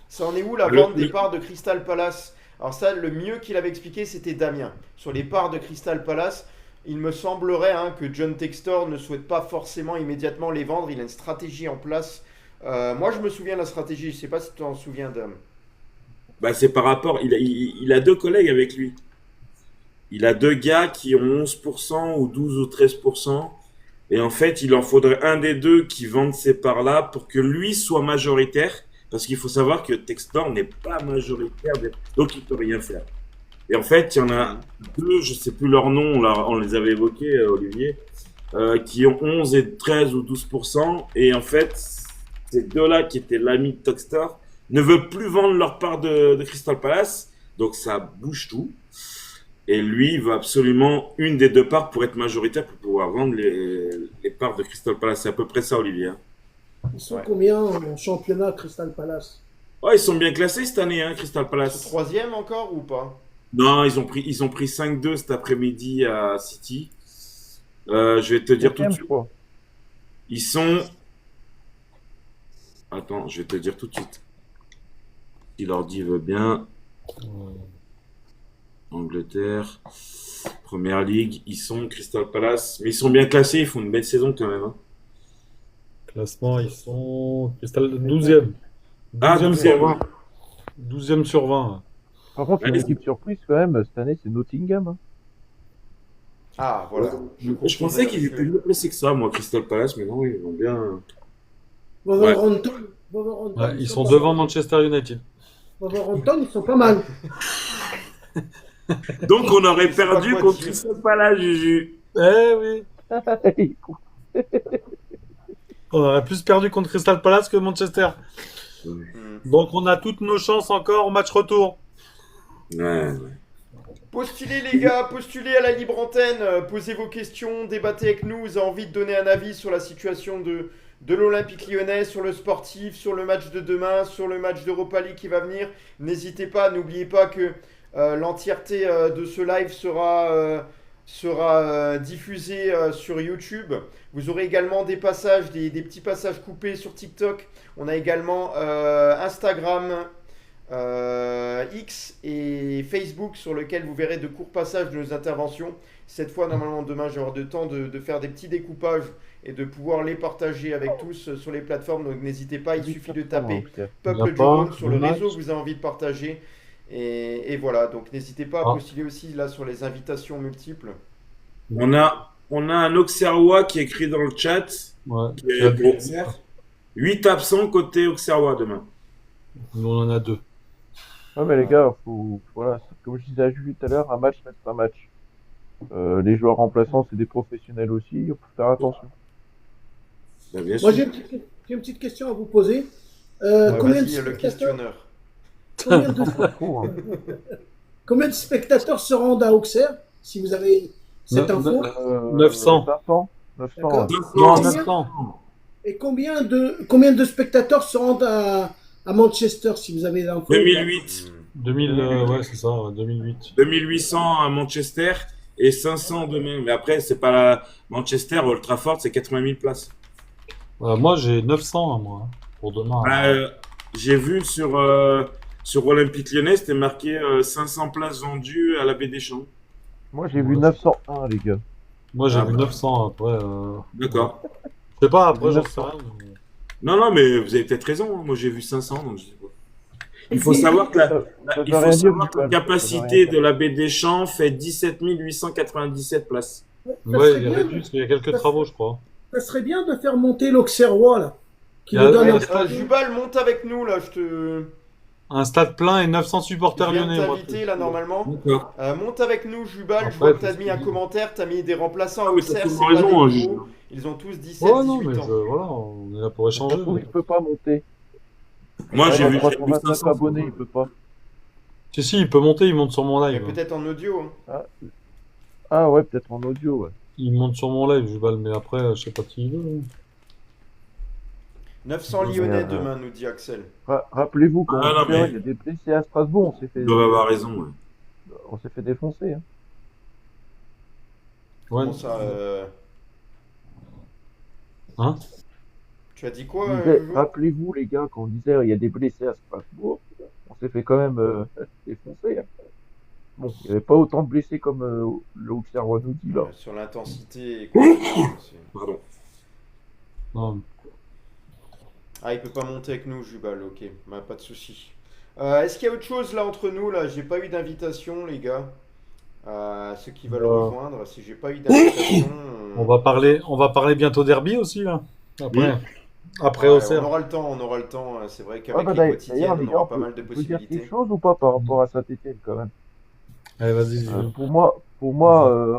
Ça en est où la vente des parts de Crystal Palace? Alors ça, le mieux qu'il avait expliqué, c'était Damien. Sur les parts de Crystal Palace, il me semblerait que John Textor ne souhaite pas forcément immédiatement les vendre. Il a une stratégie en place. Moi, je me souviens de la stratégie. Je ne sais pas si tu t'en souviens, Dame. Bah, c'est par rapport. Il a deux collègues avec lui. Il a deux gars qui ont 11% ou 12 ou 13%. Et en fait, il en faudrait un des deux qui vendent ces parts-là pour que lui soit majoritaire. Parce qu'il faut savoir que Textor n'est pas majoritaire. Donc, il ne peut rien faire. Et en fait, il y en a deux, je ne sais plus leur nom, on les avait évoqués, Olivier, qui ont 11 et 13 ou 12%. Et en fait, ces deux-là, qui étaient l'ami de Textor, ne veulent plus vendre leur part de Crystal Palace. Donc, ça bouge tout. Et lui, il veut absolument une des deux parts pour être majoritaire, pour pouvoir vendre les parts de Crystal Palace. C'est à peu près ça, Olivier. Ils sont combien en championnat, Crystal Palace? Ouais, ils sont bien classés cette année, Crystal Palace. Troisième encore ou pas? Non, ils ont pris 5-2 cet après-midi à City. Je vais te dire tout de suite. Ils sont... Attends, je vais te dire tout de suite. Si l'ordi veut bien. Angleterre, Première Ligue, ils sont Crystal Palace. Mais ils sont bien classés, ils font une belle saison quand même. Classement, ils sont 12e. Ah, 12e 12e, sur 20. ouais. 12e sur 20. Par contre, une équipe surprise quand même, cette année, c'est Nottingham. Ah, voilà. Je pensais qu'ils étaient mieux placés que ça, moi, Crystal Palace, mais non, ils vont bien. Wolverhampton, Ouais, ils sont devant Manchester United. Wolverhampton, ils sont pas mal. Donc, on aurait perdu pas quoi contre dire. Crystal Palace, Juju. Eh oui. On aurait plus perdu contre Crystal Palace que Manchester. Donc on a toutes nos chances encore au match retour. Ouais. Postulez les gars, postulez à la libre antenne, posez vos questions, débattez avec nous, vous avez envie de donner un avis sur la situation de l'Olympique Lyonnais, sur le sportif, sur le match de demain, sur le match d'Europa League qui va venir. N'hésitez pas, n'oubliez pas que l'entièreté de ce live sera diffusée sur YouTube. Vous aurez également des passages, des petits passages coupés sur TikTok. On a également Instagram, X et Facebook sur lequel vous verrez de courts passages de nos interventions. Cette fois, normalement, demain, j'aurai le temps de faire des petits découpages et de pouvoir les partager avec tous sur les plateformes. Donc n'hésitez pas, il suffit de taper Peuple du Rhône sur le réseau que vous avez envie de partager. Et voilà, donc n'hésitez pas à postuler aussi là sur les invitations multiples. On a un Auxerrois qui écrit dans le chat. Ouais. Qui est Auxerre. 8 absents côté Auxerrois demain. Nous on en a 2. Ouais, mais les gars, voilà, comme je disais à Julie tout à l'heure, un match, c'est un match. Les joueurs remplaçants, c'est des professionnels aussi, il faut faire attention. Bah, bien Moi, sûr. j'ai une petite question à vous poser. Ouais, Combien, de vas-y, le spectateurs, questionneur. combien de spectateurs se rendent à Auxerre, si vous avez cette info? 900. 900. D'accord. Non, Combien- 900. Et combien de spectateurs se rendent à Manchester, si vous avez l'info? 2008. 2000, ouais, c'est ça, ouais, 2008. 2800 à Manchester et 500 demain. Mais après, c'est pas la Manchester, Old Trafford, c'est 80 000 places. Moi j'ai 900 moi, pour demain. J'ai vu sur Olympique Lyonnais, c'était marqué 500 places vendues à la Baie des Champs. Moi, j'ai vu 901, les gars. Moi j'ai Ah, vu bah. 900 après. D'accord. Je sais pas, après j'en sais rien. Non, mais vous avez peut-être raison. Moi, j'ai vu 500, donc je sais pas. Il faut savoir que Ça la veut rien dire, Nicolas. capacité de la Baie des Champs fait 17 897 places. Ça Ouais, serait il y bien, avait juste, il y a quelques travaux je crois. ça serait bien de faire monter l'Auxerrois, là. qui Il y a- nous donne il y a- un stade. Jubal, monte avec nous là, Un stade plein et 900 je supporters viens de lyonnais. moi. t'inviter là normalement. D'accord. Monte avec nous, Jubal. En Je vois fait, que t'as mis un commentaire, t'as mis des remplaçants à Ah, mais t'as Auxerre, c'est toujours pas raison, des hein, gros. Ils ont tous 17, Ouais, non, 18 mais ans. voilà, on est là pour échanger. Surtout, il peut pas monter. Moi, Ouais, j'ai vu 325 500. abonnés, il peut pas. Si, il peut monter, il monte sur mon Mais live. peut-être en audio. Hein. Ah ouais, peut-être en audio, ouais. Il monte sur mon live, Jubal, mais après, je sais pas qui il veut. 900 Lyonnais Mais, demain, nous dit Axel. Rappelez-vous quand Ah, non, mais- il y a des blessés à Strasbourg, Ils doivent avoir raison. Ouais. on s'est fait défoncer. Hein. Ouais. Comment ça Hein Tu as dit quoi, Je disais, Jojo rappelez-vous les gars, quand on disait il y a des blessés à Strasbourg, on s'est fait quand même défoncer. Hein. Bon, il n'y avait pas autant de blessés comme le Auxerrois nous dit là. Sur l'intensité. Pardon. Non. Ah, il peut pas monter avec nous, Jubal, ok, bah, pas de souci. Est-ce qu'il y a autre chose là entre nous là? J'ai pas eu d'invitation, les gars. Ceux qui veulent Non. rejoindre, si j'ai pas eu d'invitation. On va parler bientôt derby aussi, là. Après Ouais, Auxerre. on aura le temps, on aura le temps. C'est vrai qu'avec Ah, bah, les d'ailleurs, quotidiennes, les on gars, aura pas mal de on peut dire possibilités. quelque chose ou pas par rapport à Saint-Etienne quand même. Allez, vas-y. Pour moi,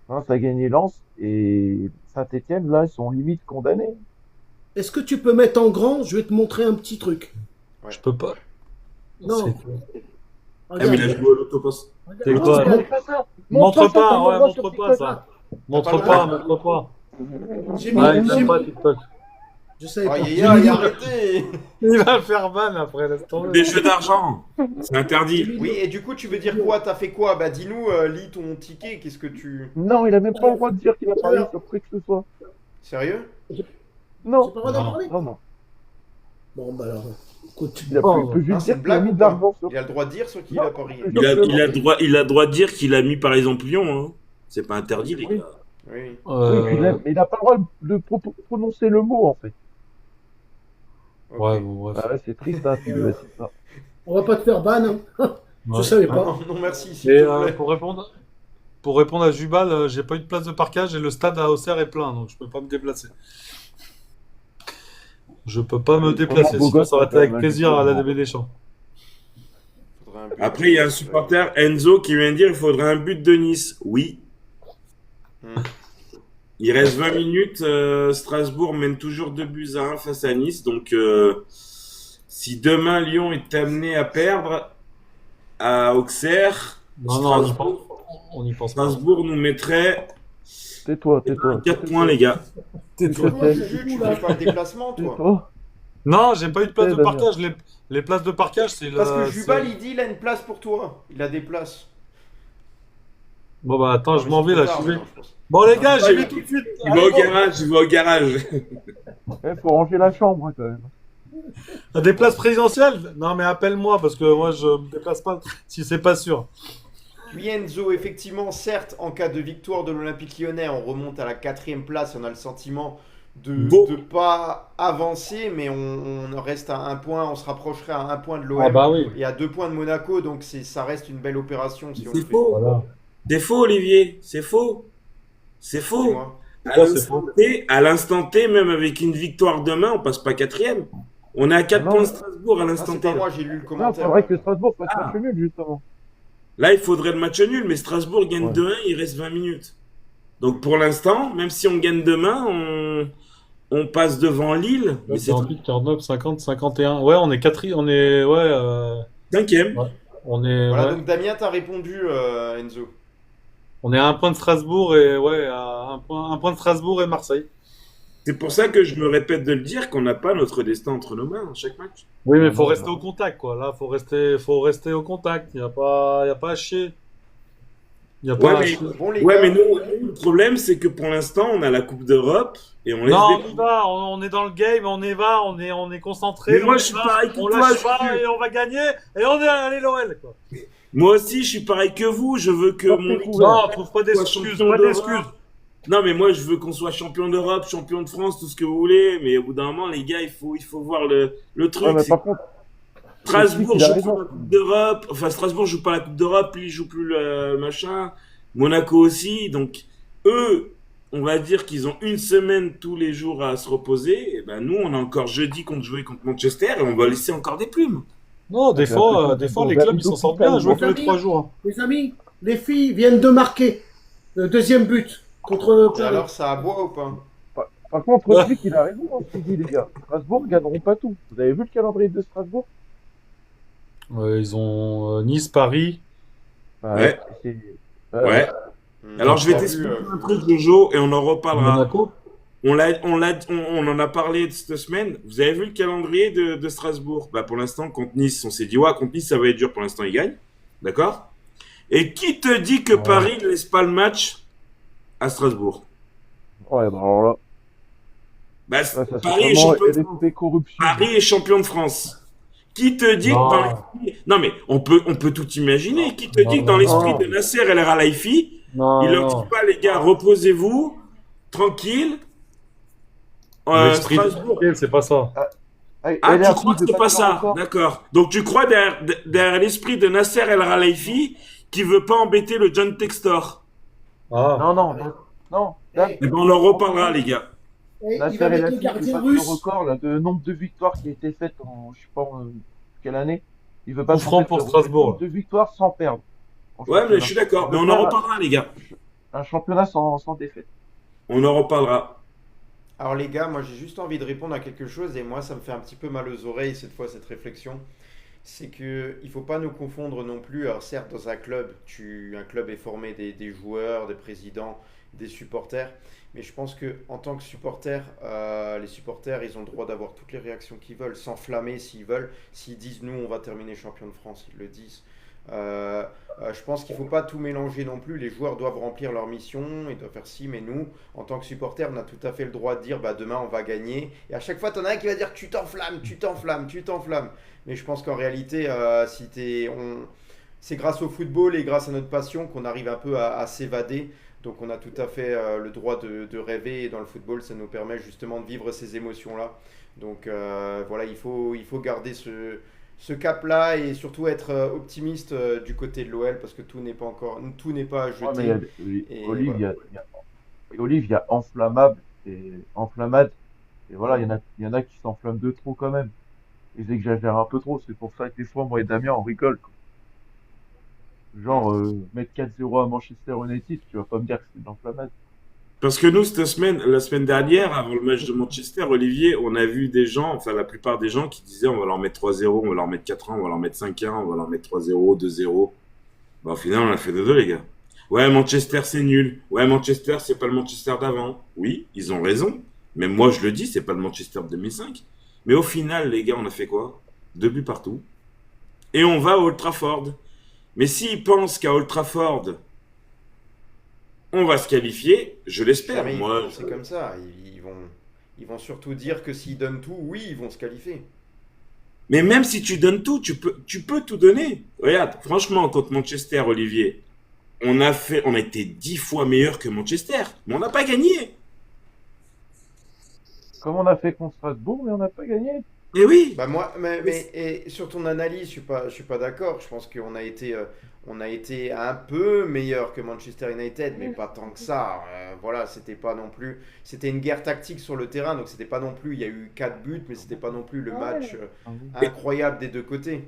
Reims a gagné Lens et Saint-Etienne là ils sont limite condamnés. Est-ce que tu peux mettre en grand? Je vais te montrer un petit truc. Je peux pas. Non. C'est- Ah, mais il a joué à l'autoposte. C'est Regarde. quoi? Montre pas ça. Montre Montre pas, ça, ouais, montre montre sur pas ça. Montre pas, montre pas. J'ai mis, Ah, il j'ai aime mis- pas TikTok. je savais pas. Aïe J'ai aïe mis- aïe, arrêtez! Il va le faire ban après, laisse tomber. Des jeux d'argent. C'est interdit. Oui, et du coup, tu veux dire quoi? T'as fait quoi? Bah, dis-nous, lis ton ticket, qu'est-ce que tu. Non, il a même pas le droit de dire qu'il a parié sur quoi que ce soit. Sérieux? Non, J'ai pas le droit d'en parler. non. Bon, bah alors, écoute. Il Oh, peut Ah, juste c'est dire une qu'il a blague mis ou de pas? l'argent sur. Il a le droit de dire sur qui il a parié. Il a droit de dire qu'il a mis par exemple Lyon. Hein. C'est pas interdit, les Oui. gars. Oui. Oui, puis mais il a pas le droit de prononcer le mot en fait. Ok. Ouais, bon, bref. Ah ouais, c'est triste, hein, c'est ça. On va pas te faire ban, hein. Je Ouais. savais Ah, pas. non, non, merci, s'il Et te plaît. pour répondre à Jubal, j'ai pas eu de place de parkage et le stade à Auxerre est plein, donc je peux pas me déplacer. Je peux pas me déplacer, beau sinon gosse, ça aurait été quand avec même, plaisir à la justement. DB des Champs. Faudrait un but. Après, il y a un supporter, Enzo, qui vient de dire qu'il faudrait un but de Nice. Oui. Hmm. Il reste 20 minutes. Strasbourg mène toujours 2-1 face à Nice. Donc, si demain Lyon est amené à perdre à Auxerre, Non, non, on y pense pas. Strasbourg nous mettrait Tais-toi. 4 points, les gars. Toi, Juju, tu fais pas le déplacement, toi? Tais-toi. Non, j'ai pas eu de place de Damien. parkage. Les places de parkage, c'est Parce que c'est- Jubal, il dit il a une place pour toi. Il a des places. Bon, bah attends, je Non, m'en mais vais c'est là. trop je vais- tard, je pense. Bon, les gars, Ah, j'y il- vais tout de suite. Il va au garage, il va au garage. Faut ranger la chambre hein, quand même. T'as des places présidentielles? Non, mais appelle-moi parce que moi, je me déplace pas si c'est pas sûr. Oui, Enzo, effectivement, certes, en cas de victoire de l'Olympique Lyonnais, on remonte à la 4e place. On a le sentiment de Bon. ne pas avancer, mais on reste à un point. On se rapprocherait à un point de l'OM Ah bah oui. et à 2 points de Monaco. Donc ça reste une belle opération si on le C'est fait. faux. Voilà. C'est faux, Olivier. C'est faux. C'est faux. Dis-moi. À l'instant T, même avec une victoire demain, on passe pas 4e. On est à 4 Non. points de Strasbourg à Ah, l'instant c'est T. pas moi, j'ai lu le Non, commentaire. faudrait que Strasbourg fasse Ah. match nul justement. Là, il faudrait le match nul, mais Strasbourg gagne Ouais. 2-1, il reste 20 minutes. Donc pour l'instant, même si on gagne demain, on passe devant Lille, mais c'est 48, 49, 50, 51. Ouais, on est quatrième. On est. Ouais. 5e. On est. Voilà, Ouais. donc Damien, t'as répondu, Enzo. On est à un point de Strasbourg et. Ouais, à un point de Strasbourg et Marseille. C'est pour ça que je me répète de le dire qu'on n'a pas notre destin entre nos mains à chaque match. Oui, mais faut rester au contact, quoi. Là, faut rester au contact. Il y a pas à chier. Il y a pas Ouais, à mais- chier. Bon, les Ouais, gars, mais nous, le problème, c'est que pour l'instant, on a la Coupe d'Europe et on laisse Non, des... on y va, on est dans le game, on y va, on est concentré. Mais moi, on je y suis va, pareil que on toi, lâche je pas suis- et on va gagner et on est allé l'OL, quoi. Moi aussi, je suis pareil que vous. Je veux que Sortez mon couvert. équipe... Non, trouve pas Soit d'excuses, champion pas d'Europe. d'excuses. Non, mais moi, je veux qu'on soit champion d'Europe, champion de France, tout ce que vous voulez. Mais au bout d'un moment, les gars, il faut voir le truc. Ouais, mais c'est par contre, Strasbourg il a joue raison. pas la Coupe d'Europe. Enfin, Strasbourg joue pas la Coupe d'Europe, lui, il joue plus le machin. Monaco aussi. Donc, eux, on va dire qu'ils ont une semaine tous les jours à se reposer, et ben nous, on a encore jeudi contre jouer contre Manchester et on va laisser encore des plumes. Non, des J'ai fois, l'impression les qu'on clubs, ils s'en sortent bien à jouer que les 3 jours. Les amis, les filles viennent de marquer le deuxième but contre Et Paris. alors, ça aboie ou pas? Par contre, Flick, il a raison, hein, ce qu'il dit, les gars. Strasbourg gagneront pas tout. Vous avez vu le calendrier de Strasbourg? Ils ont Nice, Paris. Bah, Ouais. c'est- Ouais. Alors, je vais t'expliquer un truc, Jojo, et on en reparlera. Monaco. On en a parlé cette semaine. Vous avez vu le calendrier de Strasbourg? Bah, pour l'instant, contre Nice, on s'est dit, ouais, contre Nice, ça va être dur. Pour l'instant, ils gagnent. D'accord? Et qui te dit que Ouais. Paris ne laisse pas le match à Strasbourg? Ouais, bah alors là, Bah, ça c'est Paris est vraiment champion de France. LFP corruption. Paris est champion de France. Qui te dit Non. que dans l'esprit... Non, mais on peut tout imaginer. Qui te dit que dans l'esprit de Nasser El Khelaifi, Non, il leur non. dit pas, les gars, reposez-vous, tranquille. L'esprit de Strasbourg. c'est pas ça. Ah, Elle est tu à crois plus que de c'est pas battre le ça? record. D'accord. Donc tu crois derrière l'esprit de Nasser El Khelaifi qui veut pas embêter le John Textor? Ah. Non. Là, Eh ben, on en reparlera, les gars. Et il Nasser va El mettre le Khelaifi veut gardien battre le russe. record là, de nombre de victoires qui a été faites en, je sais pas, quelle année. Il veut pas Coup franc pour Strasbourg. de victoires sans perdre. En Ouais, mais championnat. je suis d'accord. Mais Il on veut en faire reparlera, les gars. Un championnat sans défaite. On en reparlera. Alors les gars, moi j'ai juste envie de répondre à quelque chose et moi ça me fait un petit peu mal aux oreilles cette fois cette réflexion. C'est que il faut pas nous confondre non plus. Alors certes dans un club, un club est formé des joueurs, des présidents, des supporters, mais je pense que en tant que supporter, les supporters ils ont le droit d'avoir toutes les réactions qu'ils veulent, s'enflammer s'ils veulent. S'ils disent nous on va terminer champion de France, ils le disent. Je pense qu'il ne faut pas tout mélanger non plus. Les joueurs doivent remplir leur mission, ils doivent faire ci, mais nous, en tant que supporters, on a tout à fait le droit de dire bah, demain on va gagner. Et à chaque fois, tu en as un qui va dire tu t'enflammes, tu t'enflammes, tu t'enflammes. Mais je pense qu'en réalité, c'est grâce au football et grâce à notre passion qu'on arrive un peu à s'évader. Donc on a tout à fait le droit de rêver et dans le football, ça nous permet justement de vivre ces émotions-là. Donc voilà, il faut garder ce cap-là et surtout être optimiste du côté de l'OL parce que tout n'est pas à Ouais, jeter. mais Et Olive, voilà. Olive, il y a enflammable et enflammade. Et voilà, il y en a qui s'enflamment de trop quand même. Ils exagèrent un peu trop. C'est pour ça que des fois, moi et Damien, on rigole, quoi. Genre, mettre 4-0 à Manchester United, tu vas pas me dire que c'est de l'enflammade. Parce que nous, la semaine dernière, avant le match de Manchester, Olivier, on a vu des gens, enfin la plupart des gens qui disaient on va leur mettre 3-0, on va leur mettre 4-1, on va leur mettre 5-1, on va leur mettre 3-0, 2-0. Bah, au final, on a fait 2-2, les gars. Ouais, Manchester, c'est nul. Ouais, Manchester, c'est pas le Manchester d'avant. Oui, ils ont raison. Même moi, je le dis, c'est pas le Manchester de 2005. Mais au final, les gars, on a fait quoi? 2 buts partout. Et on va à Old Trafford. Mais s'ils pensent qu'à Old Trafford, on va se qualifier, je l'espère. Jamais ils Moi, vont penser comme ça. Ils vont surtout dire que s'ils donnent tout, oui, ils vont se qualifier. Mais même si tu donnes tout, tu peux tout donner. Regarde, franchement, contre Manchester, Olivier, on a été 10 fois meilleur que Manchester, mais on n'a pas gagné. Comme on a fait contre Strasbourg, mais on n'a pas gagné. Et oui. Bah moi, et sur ton analyse, je suis pas d'accord. Je pense qu'on a été un peu meilleur que Manchester United, mais pas tant que ça. Voilà, c'était pas non plus. C'était une guerre tactique sur le terrain, donc c'était pas non plus. Il y a eu 4 buts, mais c'était pas non plus le match incroyable des deux côtés.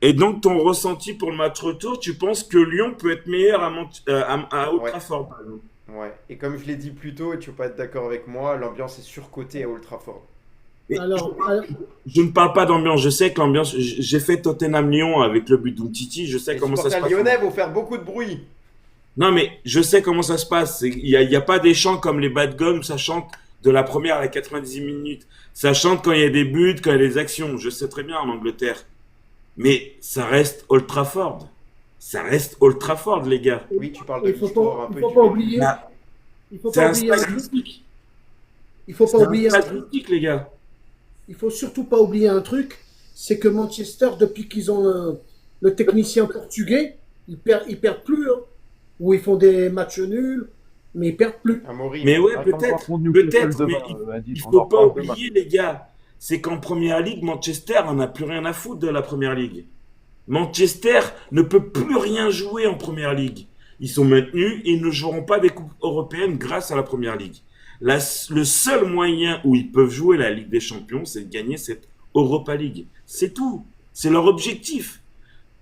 Et donc, ton ressenti pour le match retour, tu penses que Lyon peut être meilleur à Old Ouais. Trafford, par exemple? Ouais. Et comme je l'ai dit plus tôt, et tu vas pas être d'accord avec moi, l'ambiance est surcotée à Old Trafford. Mais Alors, je ne parle pas d'ambiance. Je sais que l'ambiance. J'ai fait Tottenham-Lyon avec le but d'Umtiti. Je sais Les comment ça se supporters passe. lyonnais vont faire beaucoup de bruit. Non, mais je sais comment ça se passe. Il y a pas des chants comme les Bad Gums, ça chante de la première à la 90 minutes. Ça chante quand il y a des buts, quand il y a des actions. Je sais très bien en Angleterre. Mais ça reste Old Trafford. Ça reste Old Trafford, les gars. Oui, tu parles de il faut l'histoire un pas, il peu faut du pas pays. oublier. Là, Il faut c'est pas un oublier un stade truc. mythique. Il faut C'est pas un oublier un stade truc. mythique, les gars. Il faut surtout pas oublier un truc, c'est que Manchester, depuis qu'ils ont le technicien portugais, ils perdent plus. Hein. Ou ils font des matchs nuls, mais ils perdent plus. Amaury. Mais ouais, Ah, comme par peut-être. contre, Newcastle Peut-être, demain, mais Adil, il on faut en pas reparle demain. oublier, les gars. C'est qu'en première ligue, Manchester, on n'a plus rien à foutre de la première ligue. Manchester ne peut plus rien jouer en première ligue. ils sont maintenus et ils ne joueront pas des coupes européennes grâce à la Première Ligue. Le seul moyen où ils peuvent jouer la Ligue des Champions, c'est de gagner cette Europa League. C'est tout. C'est leur objectif.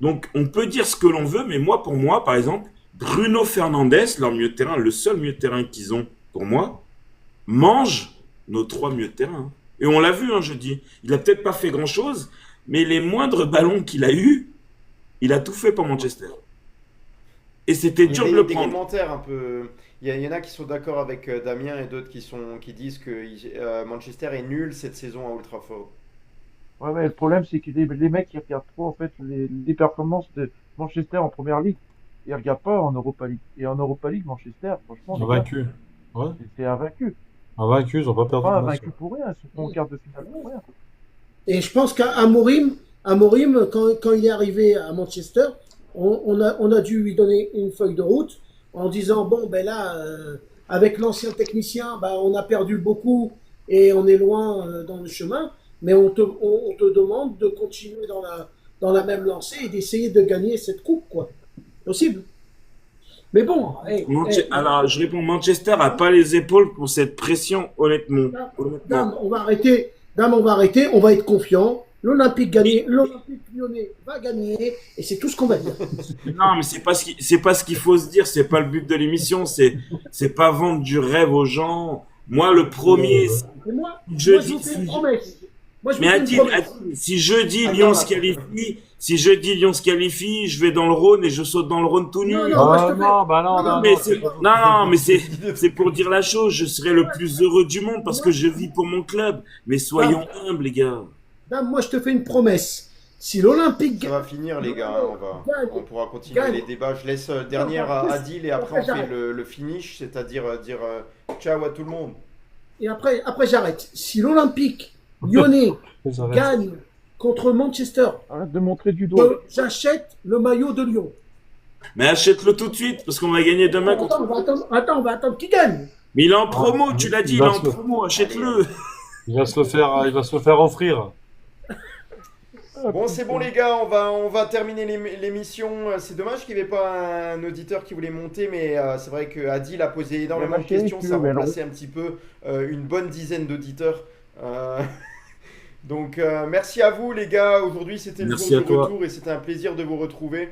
Donc, on peut dire ce que l'on veut, mais moi, pour moi, par exemple, Bruno Fernandes, leur milieu de terrain, le seul milieu de terrain qu'ils ont, pour moi, mange nos 3 milieux de terrain. Et on l'a vu, jeudi. Il a peut-être pas fait grand-chose, mais les moindres ballons qu'il a eus, il a tout fait pour Manchester. Et c'était Il y dur a de le des prendre. commentaires un peu. Il y en a qui sont d'accord avec Damien et d'autres qui disent que Manchester est nul cette saison à Old Trafford. Ouais, mais le problème, c'est que les mecs, ils regardent trop, en fait, les performances de Manchester en première ligue. Ils regardent pas en Europa League. Et en Europa League, Manchester, franchement, Ils ont les gars, vaincu. Ouais, c'est invaincu. vaincu, ils ont pas perdu Pas de match. vaincu pour rien, ils sont en quart de finale pour rien. Et je pense qu'Amorim, quand il est arrivé à Manchester, on a dû lui donner une feuille de route en disant, bon, ben là, avec l'ancien technicien, ben, on a perdu beaucoup et on est loin dans le chemin, mais on te demande de continuer dans la même lancée et d'essayer de gagner cette coupe, quoi. Possible. Mais bon, Alors, je réponds, Manchester a pas les épaules pour cette pression, honnêtement. Dame, on va arrêter, on va être confiant. L'Olympique Lyonnais va gagner et c'est tout ce qu'on va dire. Non, mais c'est pas ce qu'il faut se dire. C'est pas le but de l'émission. C'est pas vendre du rêve aux gens. Moi, le premier. Et moi, Je je dis- vous fais une promesse. Moi, je vous Mais fais une Adil, promesse. si jeudi Attends, Lyon se attends. qualifie, je vais dans le Rhône et je saute dans le Rhône tout nu. Non, non. moi, je Ah te fais- non, bah non, Non, non, Mais non, c'est, non, mais c'est pour dire la chose. Je serai le plus heureux du monde parce que je vis pour mon club. Mais soyons humbles, les gars. Dame, moi, je te fais une promesse. Si l'Olympique Ça va finir, les gars. On pourra continuer Gagne. les débats. Je laisse dernière à Adil et après on fait le finish, c'est-à-dire dire ciao à tout le monde. et après j'arrête. Si l'Olympique Lyonnais ça va. gagne contre Manchester, Arrête de montrer du doigt. j'achète le maillot de Lyon. Mais achète-le tout de suite parce qu'on va gagner demain contre. On va attendre qu'il gagne. Mais il est en promo, tu l'as dit, il est en Merci. promo, achète-le. Il va se le faire offrir. Bon, c'est bon les gars, on va terminer l'émission. C'est dommage qu'il n'y avait pas un auditeur qui voulait monter, mais c'est vrai que Adil a posé énormément de Ma chérie, questions. tu Ça veux, mais remplaçait un petit peu une bonne dizaine d'auditeurs. Donc merci à vous les gars. Aujourd'hui c'était le Merci jour à du toi. retour et c'était un plaisir de vous retrouver.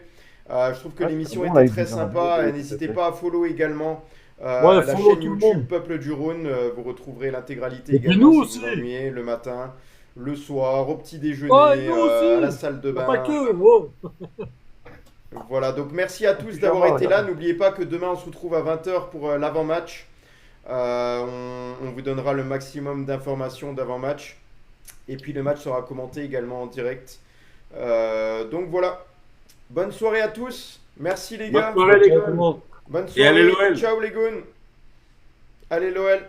Je trouve que Ah, l'émission c'est bon, était là, très ils disent, sympa. hein, N'hésitez tout à pas à follow également Ouais, la follow chaîne tout le YouTube monde. Peuple du Rhône. Vous retrouverez l'intégralité Et puis également nous si vous aussi. ennuyez le matin, le soir, au petit déjeuner, Ouais, nous aussi. à la salle de bain. Pas que, wow. Voilà, donc merci à tous Pyjama, d'avoir été là. regarde. N'oubliez pas que demain on se retrouve à 20h pour l'avant-match. On vous donnera le maximum d'informations d'avant-match. Et puis le match sera commenté également en direct. Donc voilà. Bonne soirée à tous. Merci les Bonne gars. soirée, les Ciao, gars. tout le monde. Bonne Et allez, soirée. l'OL. Ciao les goons. Allez l'OL.